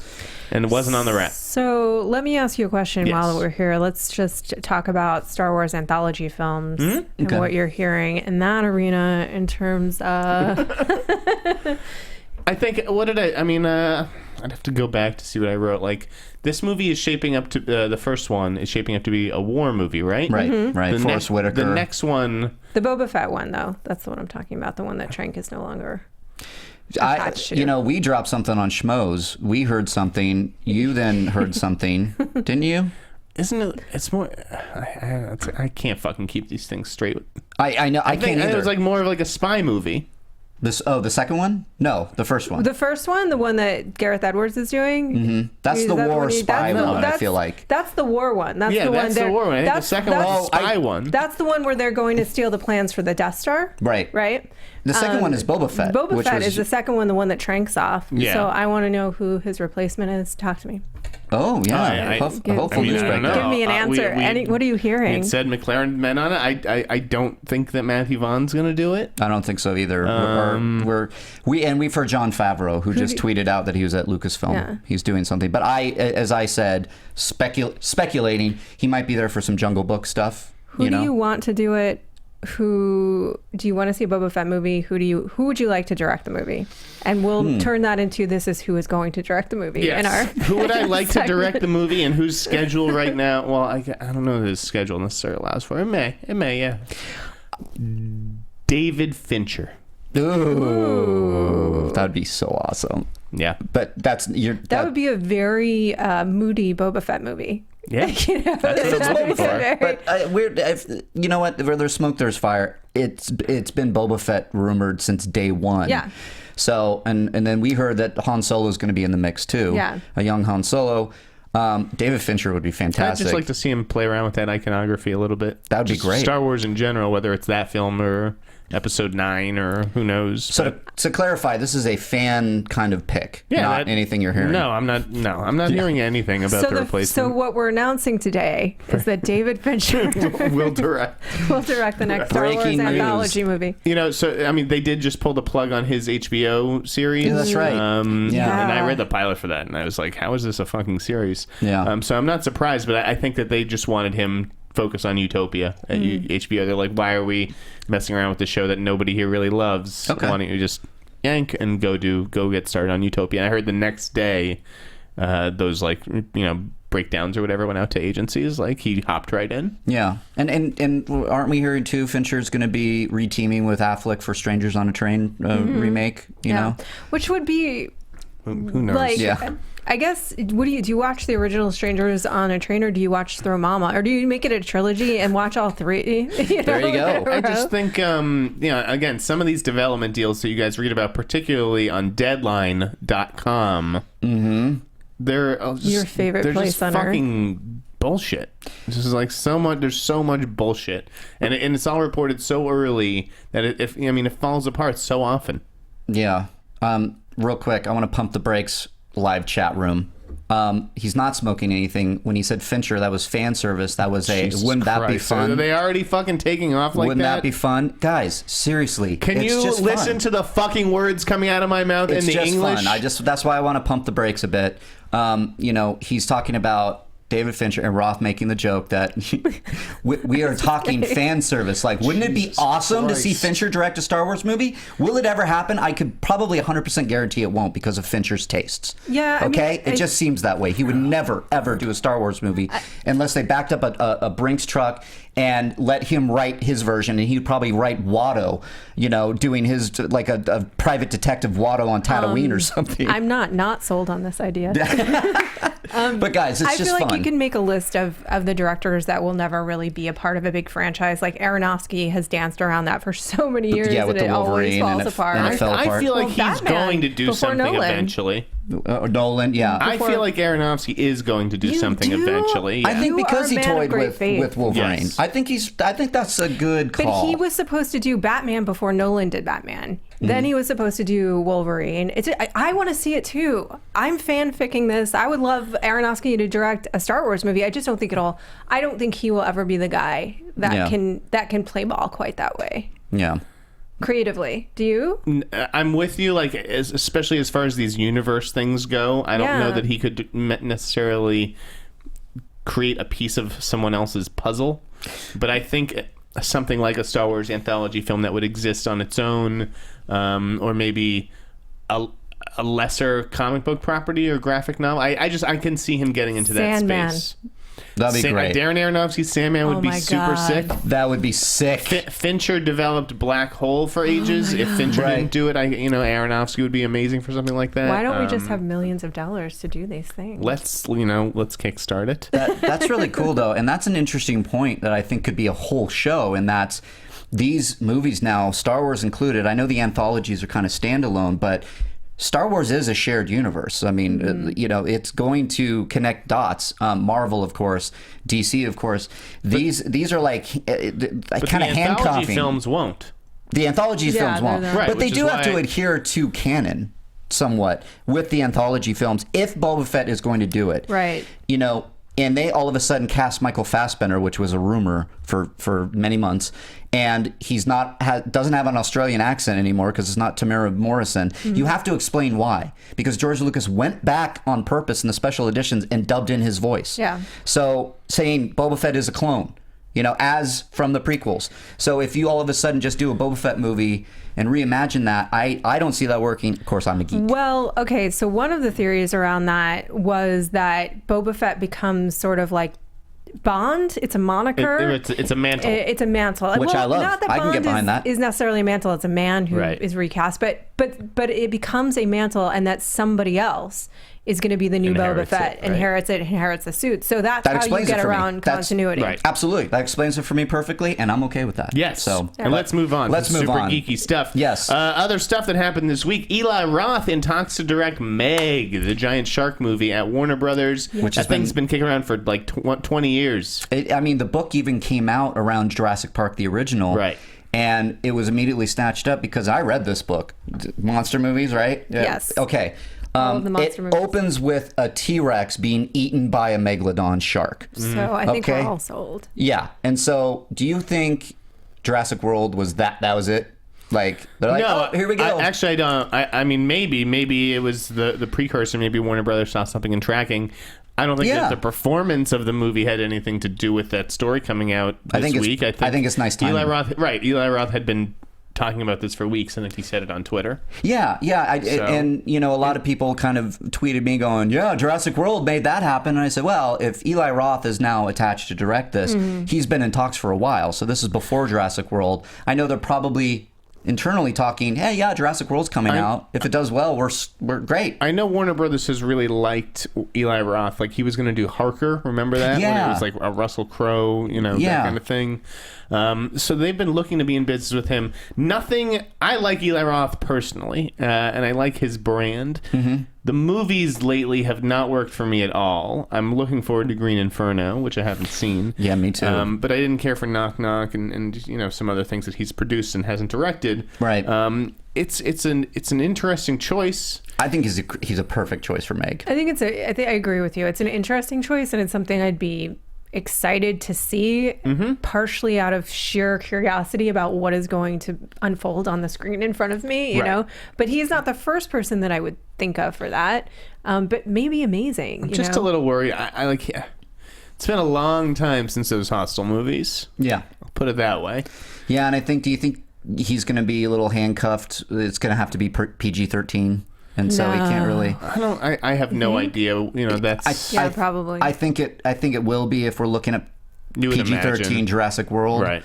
And it wasn't on the wrap. So let me ask you a question Yes. while we're here. Let's just talk about Star Wars anthology films and what you're hearing in that arena in terms of... I think, I'd have to go back to see what I wrote. Like, this movie is shaping up to, the first one is shaping up to be a war movie, right? Right, right. Forrest Whitaker. The next one... The Boba Fett one, though. That's the one I'm talking about. The one that Trank is no longer... we dropped something on Schmoes. We heard something. You then heard something, didn't you? Isn't it? It's more. I can't fucking keep these things straight. I know. I can't either. It was like more of like a spy movie. The second one? No, the first one. The first one, the one that Gareth Edwards is doing. Mm-hmm. That's the war spy one. I feel like that's the war one. That's the one. That's the war one. I think the second one's the spy one. That's the one where they're going to steal the plans for the Death Star. Right. Right. The second one is Boba Fett. Boba Fett is the second one, the one that Trank's off. Yeah. So I want to know who his replacement is. Talk to me. Oh, yeah. Hopefully give me an answer. What are you hearing? It said McLaren men on it. I don't think that Matthew Vaughn's going to do it. I don't think so either. We've heard Jon Favreau, who just tweeted out that he was at Lucasfilm. Yeah. He's doing something. But as I said, speculating, he might be there for some Jungle Book stuff. Who do you want to do it? Who do you want to see a Boba Fett movie? Who would you like to direct the movie? And we'll turn that into this is who is going to direct the movie. Yes. In our who would I like to direct the movie and whose schedule right now? Well, I don't know if his schedule necessarily allows for it. It may, yeah. David Fincher. Ooh, that'd be so awesome. Yeah, but that would be a very moody Boba Fett movie. Yeah, that's what I'm looking for. But you know what? Where there's smoke, there's fire. It's been Boba Fett rumored since day one. Yeah. So and then we heard that Han Solo is going to be in the mix too. Yeah. A young Han Solo. David Fincher would be fantastic. I'd just like to see him play around with that iconography a little bit. That would be great. Star Wars in general, whether it's that film or episode 9 or who knows. So to clarify, this is a fan kind of pick, Yeah, not anything you're hearing. No, I'm not hearing anything about the replacement. So what we're announcing today is that David Fincher will direct the next Star Wars Breaking news. anthology movie. So I mean, they did just pull the plug on his HBO series. Yeah, that's right. Yeah. And I read the pilot for that, and I was like, how is this a fucking series? Yeah. So I'm not surprised, but I think that they just wanted him focus on Utopia at HBO. They're like, why are we messing around with the show that nobody here really loves? Okay. Why don't you just yank and go get started on Utopia? And I heard the next day, those breakdowns or whatever went out to agencies. Like, he hopped right in. Yeah, and aren't we hearing too? Fincher's going to be reteaming with Affleck for Strangers on a Train remake. You know, which would be Who knows? like. Yeah. I guess, do you watch the original Strangers on a Train, or do you watch Throw Mama, or do you make it a trilogy and watch all three? There you go. I just think, again, some of these development deals that you guys read about, particularly on Deadline.com, they're just, Your favorite they're place just on earth. fucking bullshit. This is like so much. There's so much bullshit, and it's all reported so early that it falls apart so often. Yeah. Real quick, I want to pump the brakes. Live chat room. He's not smoking anything. When he said Fincher, that was fan service. That was Jesus wouldn't that be Christ. fun? Are they already fucking taking off like Wouldn't that? that be fun? Guys, seriously. Can it's you just listen fun. to the fucking words coming out of my mouth It's in the just English? fun. That's why I want to pump the brakes a bit. He's talking about David Fincher and Roth making the joke that we are talking fan service. Like, wouldn't it be awesome to see Fincher direct a Star Wars movie? Will it ever happen? I could probably 100% guarantee it won't because of Fincher's tastes. Yeah. Okay? It just seems that way. He would never, ever do a Star Wars movie unless they backed up a Brinks truck and let him write his version, and he'd probably write Watto, doing his, like a private detective Watto on Tatooine or something. I'm not sold on this idea. But guys, it's I just feel like fun. you can make a list of the directors that will never really be a part of a big franchise. Like Aronofsky has danced around that for so many years, Yeah, with and the it always Wolverine, falls and it apart. fell I apart. feel like Well, he's Batman going to do before something Nolan. eventually. Nolan, yeah. I feel like Aronofsky is going to do You something do? eventually. I yeah. think You because are he a man of toyed great faith. with Wolverine. Yes. I think that's a good call. But he was supposed to do Batman before Nolan did Batman. Then he was supposed to do Wolverine. I want to see it too. I'm fanficking this. I would love Aronofsky to direct a Star Wars movie. I just don't think I don't think he will ever be the guy that can play ball quite that way. Yeah. Creatively. Do you? I'm with you, like, especially as far as these universe things go. I don't know that he could necessarily create a piece of someone else's puzzle, but I think something like a Star Wars anthology film that would exist on its own, or maybe a lesser comic book property or graphic novel. I can see him getting into Sandman. that space. That'd be great. Darren Aronofsky's Sandman would be my super God. sick. That would be sick. Fincher developed Black Hole for ages. If Fincher didn't do it, Aronofsky would be amazing for something like that. Why don't we just have millions of dollars to do these things? Let's kickstart it. That's really cool, though. And that's an interesting point that I think could be a whole show. And that's these movies now, Star Wars included. I know the anthologies are kind of standalone, but Star Wars is a shared universe. I mean, it's going to connect dots. Marvel, of course, DC, of course. These are like kind of handcuffing. The anthology films won't. The anthology films won't, they're not. Right, but they which do is have to why- adhere to canon somewhat with the anthology films. If Boba Fett is going to do it, Right. And they all of a sudden cast Michael Fassbender, which was a rumor for many months, and he's doesn't have an Australian accent anymore because it's not Tamara Morrison. You have to explain why, because George Lucas went back on purpose in the special editions and dubbed in his voice. Yeah. So saying Boba Fett is a clone, as from the prequels. So if you all of a sudden just do a Boba Fett movie and reimagine that, I don't see that working. Of course, I'm a geek. Well, okay, so one of the theories around that was that Boba Fett becomes sort of like Bond. It's a moniker. It's a mantle. It's a mantle, Which I love. Not that I can Bond get behind that. is necessarily a mantle. It's a man who is recast, but it becomes a mantle, and that somebody else is going to be the new Boba Inherits Fett. it, right. Inherits the suit. So that's That how you explains get it for me. around That's- continuity. right. Absolutely. That explains it for me perfectly, and I'm okay with that. Yes. So, and let's move on. Let's to move super on. geeky stuff. Yes. Other stuff that happened this week. Eli Roth in talks to direct Meg, the giant shark movie at Warner Brothers. Which that has thing's been kicking around for like 20 years. the book even came out around Jurassic Park, the original. Right. and it was immediately snatched up because I read this book, monster movies, right? Yeah. Yes. Okay. All of the monster movies. Opens with a T-Rex being eaten by a megalodon shark. So I think we're all sold. Yeah. And so do you think Jurassic World was that was it? Like, they're like, No, oh, here we go. Actually, I don't. I mean, maybe it was the precursor. Maybe Warner Brothers saw something in tracking. I don't think that the performance of the movie had anything to do with that story coming out this week. I think it's nice timing. Eli Roth had been talking about this for weeks. I think he said it on Twitter. Yeah. And, a lot of people kind of tweeted me going, yeah, Jurassic World made that happen. And I said, well, if Eli Roth is now attached to direct this, he's been in talks for a while. So this is before Jurassic World. I know they're probably internally talking, hey, yeah, Jurassic World's coming out. If it does well, we're great. I know Warner Brothers has really liked Eli Roth. Like, he was going to do Harker. Remember that? Yeah. When it was like a Russell Crowe, that kind of thing. So they've been looking to be in business with him. I like Eli Roth personally, and I like his brand. Mm-hmm. The movies lately have not worked for me at all. I'm looking forward to Green Inferno, which I haven't seen. Yeah, me too. But I didn't care for Knock Knock and some other things that he's produced and hasn't directed. Right. It's an interesting choice. I think he's a perfect choice for Meg. I think I agree with you. It's an interesting choice, and it's something I'd be excited to see, partially out of sheer curiosity about what is going to unfold on the screen in front of me, you know. But he's not the first person that I would think of for that. But maybe amazing. I'm just a little worried. I like. Yeah. It's been a long time since those Hostel movies. Yeah, I'll put it that way. Yeah, and do you think he's going to be a little handcuffed? It's going to have to be PG-13. And so he can't really. I have no idea. That's. Probably. I think it will be if we're looking at PG-13 Jurassic World, right?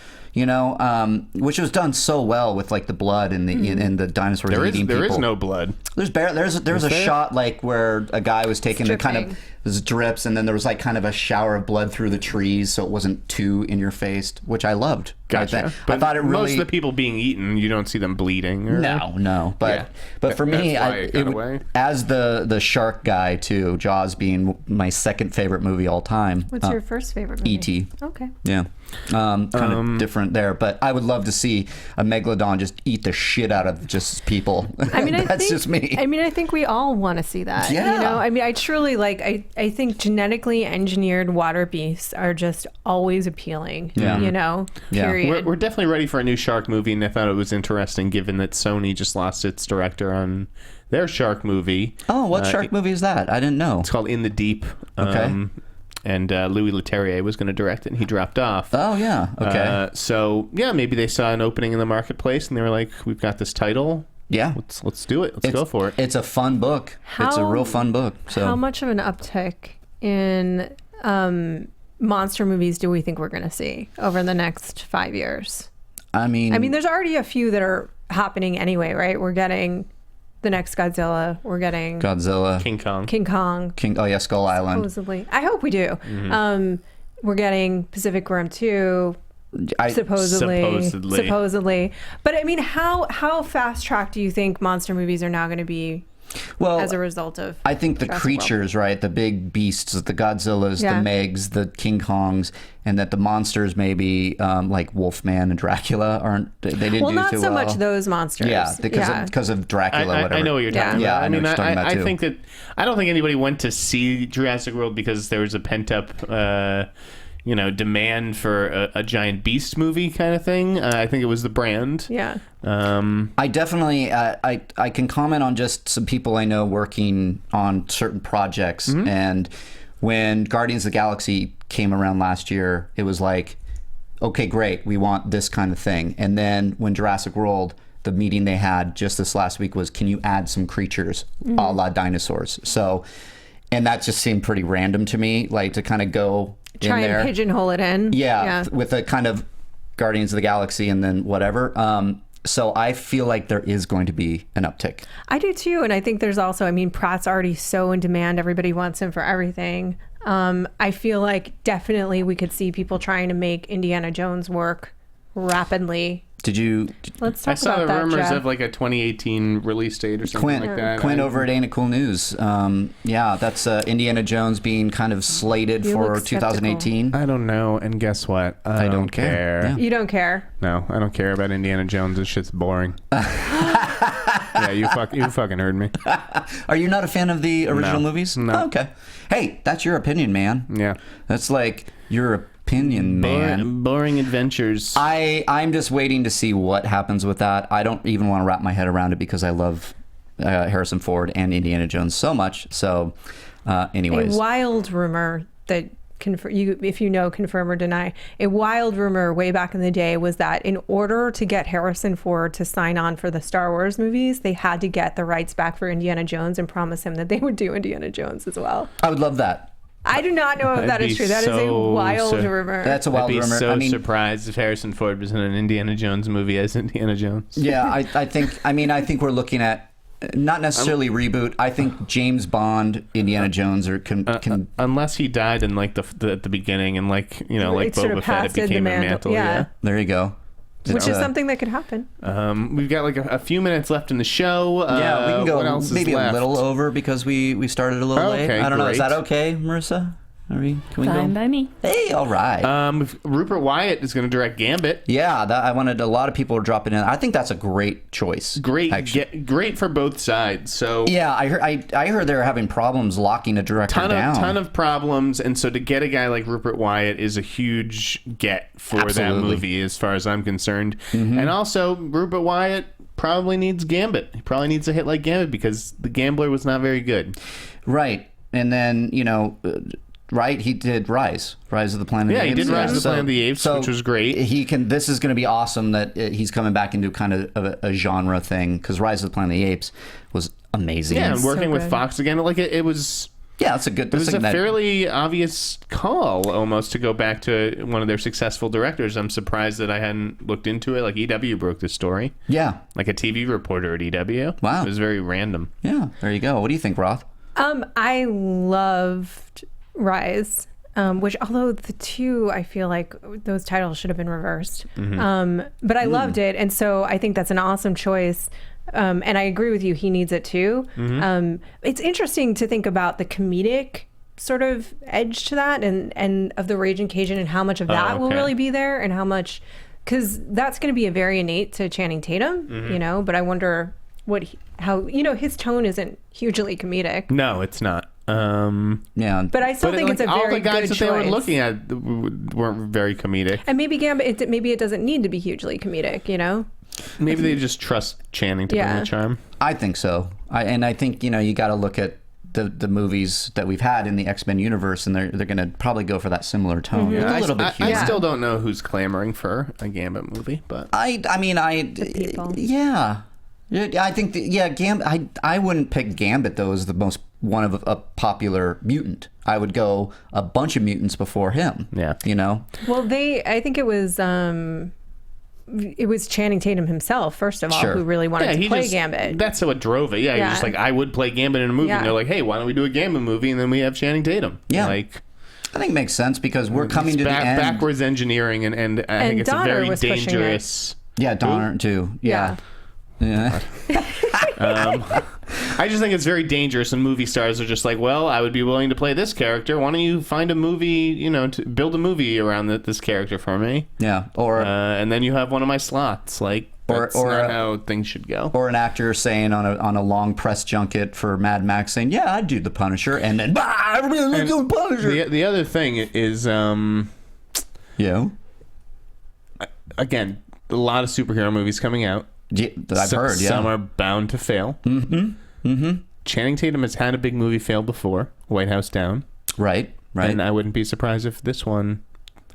Which was done so well with like the blood and the dinosaurs eating people. There is no blood. There's a shot like where a guy was taking the kind of drips, and then there was like kind of a shower of blood through the trees, so it wasn't too in your face, which I loved. Gotcha. I thought it really. Most of the people being eaten, you don't see them bleeding. Or... No. But for me, as the shark guy too, Jaws being my second favorite movie all time. What's your first favorite movie? E.T. Okay. Yeah. Kind of different there, but I would love to see a megalodon just eat the shit out of just people. I mean, that's just me. I mean, I think we all want to see that. Yeah. I mean, I truly I think genetically engineered water beasts are just always appealing. Yeah. Period. We're definitely ready for a new shark movie, and I thought it was interesting given that Sony just lost its director on their shark movie. Oh, what shark movie is that? I didn't know. It's called In the Deep. Okay. And Louis Leterrier was going to direct it, and he dropped off. Oh, yeah. Okay. So, yeah, maybe they saw an opening in the marketplace, and they were like, we've got this title. Yeah. Let's do it. Let's go for it. It's a fun book. It's a real fun book. So how much of an uptick in monster movies do we think we're going to see over the next 5 years? I mean, there's already a few that are happening anyway, right? We're getting the next Godzilla. We're getting Godzilla, King Kong. Oh yeah, Skull Island. Supposedly, I hope we do. Mm-hmm. We're getting Pacific Rim 2. Supposedly. But I mean, how fast tracked do you think monster movies are now going to be? Well, as a result of I think the creatures, right? The big beasts, the Godzillas, the Megs, the King Kongs, and that the monsters maybe like Wolfman and Dracula aren't. They didn't do too well. Well, not so much those monsters. Yeah, because of Dracula. Whatever. I know what you're talking about. I mean, I think that I don't think anybody went to see Jurassic World because there was a pent up. Demand for a giant beast movie kind of thing. I think it was the brand. Yeah. I definitely, I can comment on just some people I know working on certain projects. Mm-hmm. And when Guardians of the Galaxy came around last year, it was like, okay, great, we want this kind of thing. And then when Jurassic World, the meeting they had just this last week was, can you add some creatures a la dinosaurs? So, and that just seemed pretty random to me, like to kind of go try and pigeonhole it in. Yeah, with a kind of Guardians of the Galaxy and then whatever. So I feel like there is going to be an uptick. I do too, and I think there's also, Pratt's already so in demand. Everybody wants him for everything. I feel like definitely we could see people trying to make Indiana Jones work rapidly. Did you? Let's talk I saw about the that, rumors Jeff. of like a 2018 release date or something like that. Quinn over at Ain't It Cool News. Yeah, that's Indiana Jones being kind of slated You for look 2018. I don't know, and guess what? I don't care. Yeah. You don't care. No, I don't care about Indiana Jones. This shit's boring. Yeah, you fucking heard me. Are you not a fan of the original movies? No. Oh, okay. Hey, that's your opinion, man. Yeah. That's like your opinion, man. Boring adventures. I'm just waiting to see what happens with that. I don't even want to wrap my head around it because I love Harrison Ford and Indiana Jones so much. So, anyways. A wild rumor that if you know, confirm or deny. A wild rumor way back in the day was that in order to get Harrison Ford to sign on for the Star Wars movies, they had to get the rights back for Indiana Jones and promise him that they would do Indiana Jones as well. I would love that. I do not know if that is true. That is a wild rumor. That's a wild rumor. I'd be so surprised if Harrison Ford was in an Indiana Jones movie as Indiana Jones. Yeah, I think we're looking at not necessarily reboot. I think James Bond, Indiana Jones, or can unless he died in like the beginning and like like Boba Fett, it became a mantle. Yeah. There you go. Which is something that could happen. We've got like a few minutes left in the show. Yeah, we can go what else maybe is left? a little over because we started a little late. I don't know. Is that okay, Marissa? Can we Fine go? by me. Hey, all right. Rupert Wyatt is going to direct Gambit. Yeah, I wanted a lot of people dropping in. I think that's a great choice. Great, great for both sides. So yeah, I heard they were having problems locking a director down. Ton of problems, and so to get a guy like Rupert Wyatt is a huge get for that movie, as far as I'm concerned. Mm-hmm. And also, Rupert Wyatt probably needs Gambit. He probably needs a hit like Gambit because The Gambler was not very good. Right, and then right, he did Rise of the Planet of the Apes. Yeah, he did Rise of the Planet of the Apes, which was great. This is going to be awesome that he's coming back into kind of a genre thing because Rise of the Planet of the Apes was amazing. Yeah, and working with Fox again, like it was. Yeah, that's a good. It was a fairly obvious call, almost, to go back to one of their successful directors. I'm surprised that I hadn't looked into it. Like EW broke this story. Yeah, like a TV reporter at EW. Wow, it was very random. Yeah, there you go. What do you think, Roth? I loved Rise, which although the two, I feel like those titles should have been reversed. Mm-hmm. But I loved it, and so I think that's an awesome choice. And I agree with you, he needs it too. Mm-hmm. It's interesting to think about the comedic sort of edge to that and of the Raging Cajun and how much of that will really be there and how much, because that's going to be a very innate to Channing Tatum, but I wonder how his tone isn't hugely comedic. No, it's not. Yeah, but I still think it's a very all the guys good that they were choice. looking at weren't very comedic. And maybe Gambit, maybe it doesn't need to be hugely comedic, Maybe they just trust Channing to bring the charm. I think so. I think you got to look at the movies that we've had in the X-Men universe, and they're going to probably go for that similar tone with a little bit of humor. I still don't know who's clamoring for a Gambit movie, but the people. Yeah. I think Gambit. I wouldn't pick Gambit though as the most one of a popular mutant. I would go a bunch of mutants before him. Yeah, Well, I think it was Channing Tatum himself, first of all, who really wanted to play Gambit. That's what drove it. Yeah, he was just like, I would play Gambit in a movie. And they're like, hey, why don't we do a Gambit movie? And then we have Channing Tatum. Yeah. I think it makes sense because we're coming to the end. Backwards engineering, and I think it's a very dangerous. Yeah, Donner too. Yeah. I just think it's very dangerous when movie stars are just like, well, I would be willing to play this character. Why don't you find a movie, to build a movie around this character for me? Yeah, or and then you have one of my slots. Like, that's not how things should go. Or an actor saying on a long press junket for Mad Max saying, "Yeah, I'd do the Punisher," and then I really do the Punisher. The other thing is, again, a lot of superhero movies coming out. Yeah, I've heard. Yeah, some are bound to fail. Channing Tatum has had a big movie fail before, White House Down. Right. And I wouldn't be surprised if this one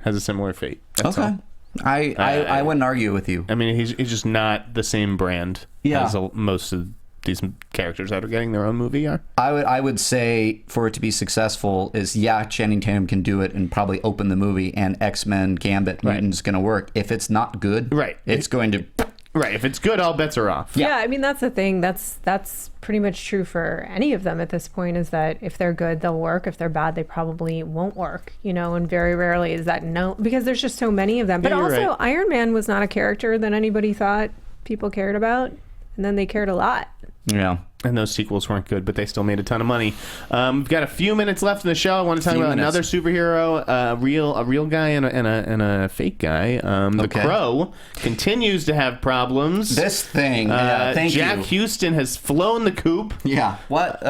has a similar fate. That's all. I wouldn't argue with you. I mean, he's just not the same brand as most of these characters that are getting their own movie are. I would say for it to be successful is Channing Tatum can do it and probably open the movie, and X-Men Gambit Mutant's going to work. If it's not good, right, it's going to Right. If it's good, all bets are off. Yeah, I mean, that's the thing. That's pretty much true for any of them at this point, is that if they're good, they'll work. If they're bad, they probably won't work, and very rarely is that because there's just so many of them. But also, right. Iron Man was not a character that anybody thought people cared about, and then they cared a lot. Yeah. And those sequels weren't good, but they still made a ton of money. We've got a few minutes left in the show. I want to talk about another superhero, a real guy and a fake guy. The Crow continues to have problems. This thing, thank Jack you. Houston has flown the coop. Yeah. What?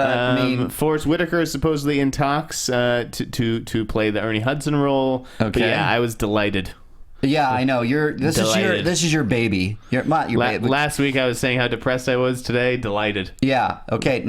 Forrest Whitaker is supposedly in talks to play the Ernie Hudson role. Okay. But yeah, I was delighted. Yeah, I know. This is your baby. Your baby. Last week I was saying how depressed I was. Today, delighted. Yeah. Okay.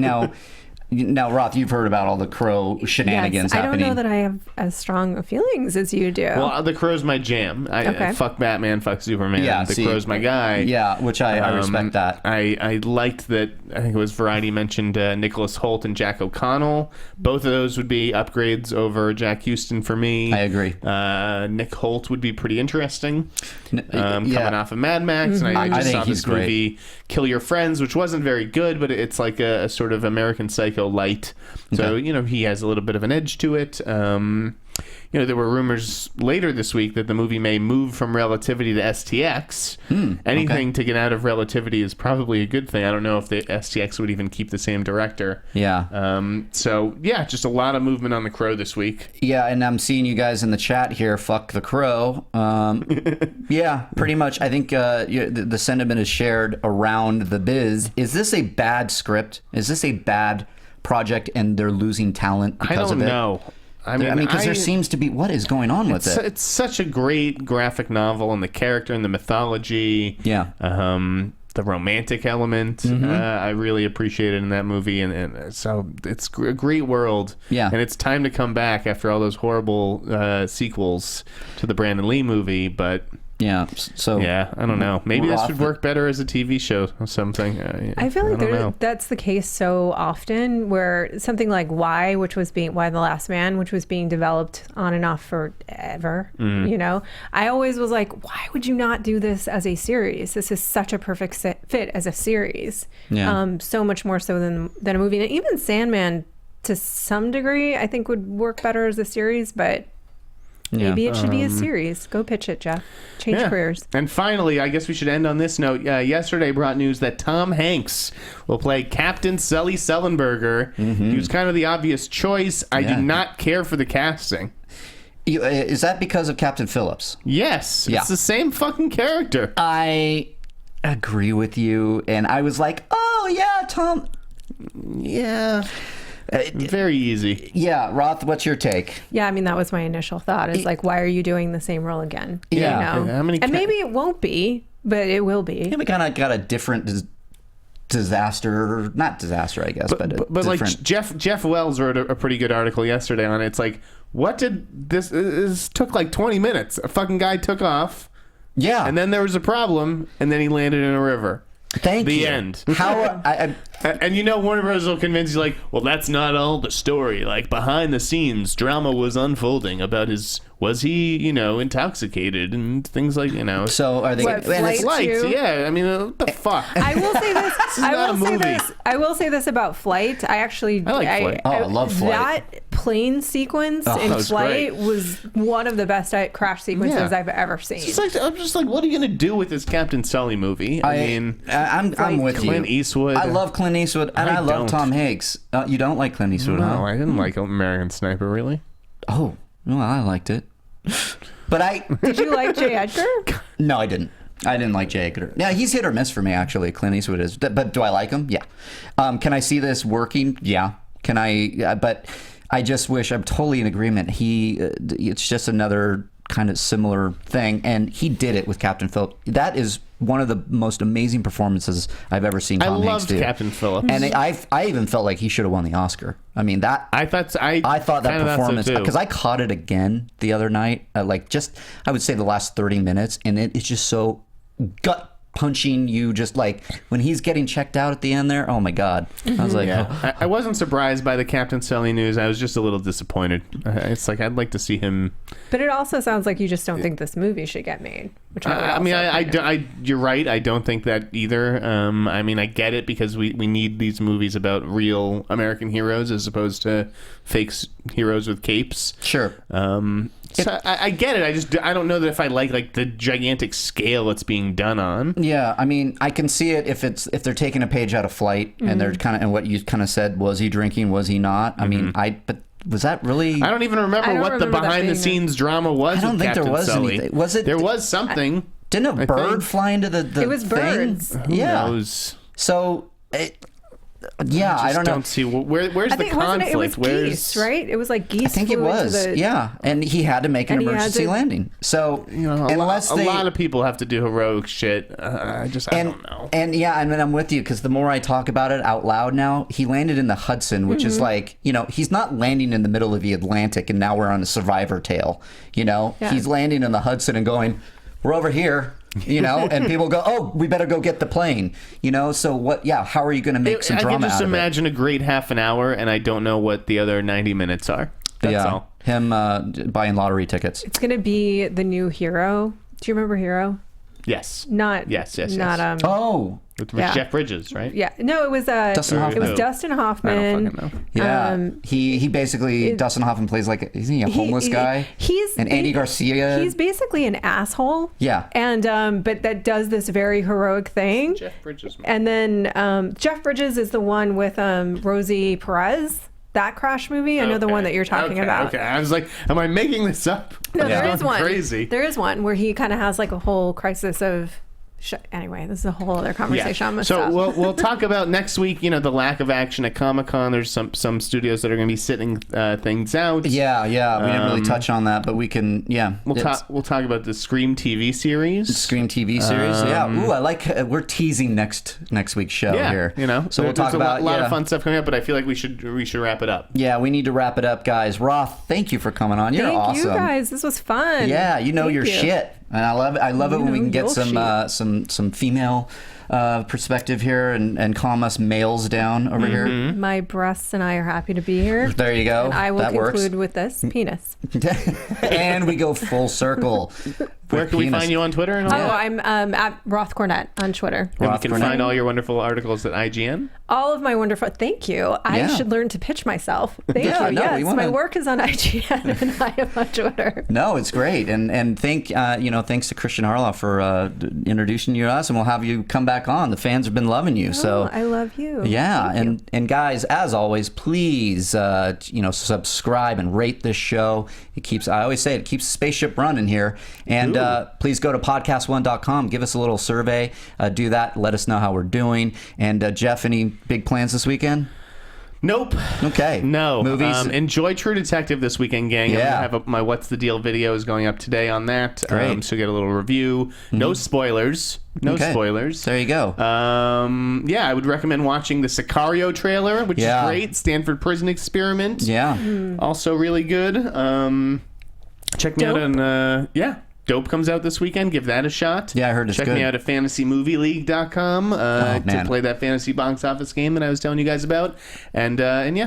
Now, Roth, you've heard about all the Crow shenanigans happening. I don't know that I have as strong feelings as you do. Well, the Crow's my jam. Fuck Batman, fuck Superman. Yeah, the Crow's my guy. Yeah, which I respect that. I liked that. I think it was Variety mentioned Nicholas Hoult and Jack O'Connell. Both of those would be upgrades over Jack Houston for me. I agree. Nick Hoult would be pretty interesting. Coming off of Mad Max, and I just saw this movie Kill Your Friends, which wasn't very good, but it's like a sort of American Psycho light. So, he has a little bit of an edge to it. There were rumors later this week that the movie may move from Relativity to STX. Anything to get out of Relativity is probably a good thing. I don't know if the STX would even keep the same director. Yeah. Just a lot of movement on the Crow this week. Yeah, and I'm seeing you guys in the chat here. Fuck the Crow. Yeah, pretty much. I think the sentiment is shared around the biz. Is this a bad script? Is this a bad project and they're losing talent because of it? I don't know. I mean, because there seems to be, what is going on with it? It's such a great graphic novel, and the character and the mythology. Yeah. The romantic element, I really appreciated in that movie, and so it's a great world. Yeah. And it's time to come back after all those horrible sequels to the Brandon Lee movie, but... Yeah, so... Yeah, I don't know. Maybe this would work better as a TV show or something. I feel like that's the case so often, where something like Y the Last Man, which was being developed on and off forever, I always was like, why would you not do this as a series? This is such a perfect fit as a series. Yeah. So much more so than a movie. And even Sandman, to some degree, I think would work better as a series, but... Maybe it should be a series. Go pitch it, Jeff. Change careers. And finally, I guess we should end on this note. Yesterday brought news that Tom Hanks will play Captain Sully Sullenberger. He was kind of the obvious choice. I do not care for the casting. Is that because of Captain Phillips? Yes. It's the same fucking character. I agree with you. And I was like, oh, yeah, Tom. Yeah. Very easy. Yeah, Roth, what's your take? Yeah, I mean, that was my initial thought. Is like, why are you doing the same role again? Yeah. And maybe it won't be, but it will be. Yeah, we kind of got a different disaster, not disaster, I guess, but like Jeff Wells wrote a pretty good article yesterday on it. It's like, what did this took like 20 minutes. A fucking guy took off. Yeah. And then there was a problem, and then he landed in a river. Thank you. The end. How? And Warner Bros. Will convince you, like, well, that's not all the story. Like, behind the scenes, drama was unfolding about was he, intoxicated and things like, So are they? Flight, yeah. I mean, what the fuck? I will say this. I will say this about Flight. I like Flight. I love Flight. That plane sequence in Flight was one of the best crash sequences I've ever seen. I'm just like, what are you gonna do with this Captain Sully movie? I'm with Clint Eastwood. I love Clint Eastwood, and I love Tom Hanks. You don't like Clint Eastwood, huh? No, I didn't like American Sniper, really. Oh, well, I liked it. But Did you like J. Edgar? No, I didn't. I didn't like J. Edgar. Yeah, he's hit or miss for me, actually. Clint Eastwood is. But do I like him? Yeah. Can I see this working? Yeah. Can I? But I just wish, I'm totally in agreement. It's just another kind of similar thing, and he did it with Captain Phillips. That is one of the most amazing performances I've ever seen Tom Hanks do. I loved Captain Phillips, and I even felt like he should have won the Oscar. I mean, that I thought that performance, because I caught it again the other night, I would say the last 30 minutes, and it's just so gut punching you, just like when he's getting checked out at the end there. Oh my God. I was like, I wasn't surprised by the Captain Sully news. I was just a little disappointed. It's like, I'd like to see him. But it also sounds like you just don't think this movie should get made. Which you're right. I don't think that either. I mean, I get it because we need these movies about real American heroes as opposed to fake heroes with capes. Sure. So I get it. I don't know that if I like the gigantic scale it's being done on. Yeah, I mean, I can see it if they're taking a page out of Flight and they're kind of, and what you kind of said, was he drinking, was he not? I mean, but was that really? I don't even remember what the behind the scenes drama was. I don't think Captain there was Sully. anything. Was it? There was something. Didn't a bird fly into the It was thing? birds. Who knows? So. Yeah, I don't know. Don't see where's the conflict. It was geese, right? It was like geese. I think it was. Yeah, and he had to make an emergency landing. So a lot of people have to do heroic shit. I don't know. And I'm with you because the more I talk about it out loud now, he landed in the Hudson, which is like, he's not landing in the middle of the Atlantic, and now we're on a survivor tale. He's landing in the Hudson and going, we're over here. And people go, oh, we better go get the plane. So what? Yeah, how are you going to make some drama out of it? I can just imagine a great half an hour, and I don't know what the other 90 minutes are. That's all. Him buying lottery tickets. It's going to be the new Hero. Do you remember Hero? Yes. Yes. With Jeff Bridges, right? Yeah. No, it was Dustin Hoffman. It was Dustin Hoffman. I don't fucking know. Yeah. He basically Dustin Hoffman plays like, isn't he a homeless guy? And Andy Garcia. He's basically an asshole. Yeah. And but that does this very heroic thing. Jeff Bridges. And then Jeff Bridges is the one with Rosie Perez. That Crash movie, I know the one that you're talking about. Okay, I was like, am I making this up? No, there is one. Crazy. There is one where he kind of has like a whole crisis of. Anyway, this is a whole other conversation. I'm gonna stop. We'll talk about next week. The lack of action at Comic-Con. There's some studios that are going to be sitting things out. Yeah. We didn't really touch on that, but we can. Yeah, we'll talk about the Scream TV series. Scream TV series. Yeah. Ooh, I like. We're teasing next week's show here. So we'll talk about a lot of fun stuff coming up, but I feel like we should wrap it up. Yeah, we need to wrap it up, guys. Roth, thank you for coming on. You're awesome. Thank you guys. This was fun. Yeah, your shit. And I love it. I love it when we can get some female perspective here and calm us males down over here. My breasts and I are happy to be here. There you go. And I will conclude with this penis. And we go full circle. Where can we find you on Twitter? And all that? I'm at Roth Cornet on Twitter. And we can find all your wonderful articles at IGN? All of my wonderful... Thank you. I should learn to pitch myself. Thank you. Yes, my work is on IGN and I am on Twitter. No, it's great. And thanks to Christian Harloff for introducing you to us, and we'll have you come back on. The fans have been loving you. So I love you. Yeah, and guys, as always, please subscribe and rate this show. It keeps the spaceship running here. And please go to podcast1.com, give us a little survey, do that, let us know how we're doing. And Jeff, any big plans this weekend? Nope. Okay. No. Movies? Enjoy True Detective this weekend, gang. Yeah. I'm going to have my What's the Deal video is going up today on that. Great. So get a little review. No spoilers. Spoilers. There you go. I would recommend watching the Sicario trailer, which is great. Stanford Prison Experiment. Yeah. Also really good. Check me out on... Dope comes out this weekend. Give that a shot. Yeah, I heard it's good. Check me out at fantasymovieleague.com to play that fantasy box office game that I was telling you guys about. And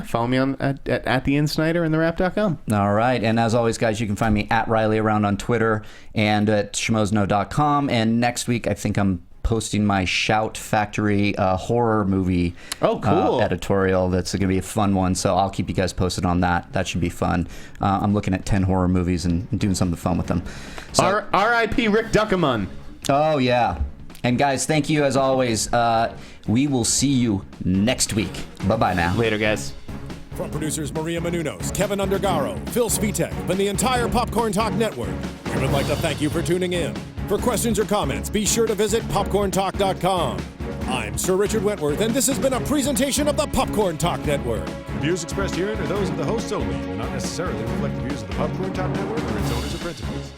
follow me on at the Sneider and therap.com. All right. And as always, guys, you can find me at Reilly Around on Twitter and at schmozno.com. And next week, I think I'm posting my Shout Factory horror movie editorial. That's going to be a fun one, so I'll keep you guys posted on that. That should be fun. I'm looking at 10 horror movies and doing something fun with them. So, R.I.P. Rick Duckerman. Oh, yeah. And guys, thank you as always. We will see you next week. Bye-bye now. Later, guys. From producers Maria Menounos, Kevin Undergaro, Phil Svitek, and the entire Popcorn Talk Network, we would like to thank you for tuning in. For questions or comments, be sure to visit popcorntalk.com. I'm Sir Richard Wentworth, and this has been a presentation of the Popcorn Talk Network. The views expressed herein are those of the hosts only and do not necessarily reflect the views of the Popcorn Talk Network or its owners or principals.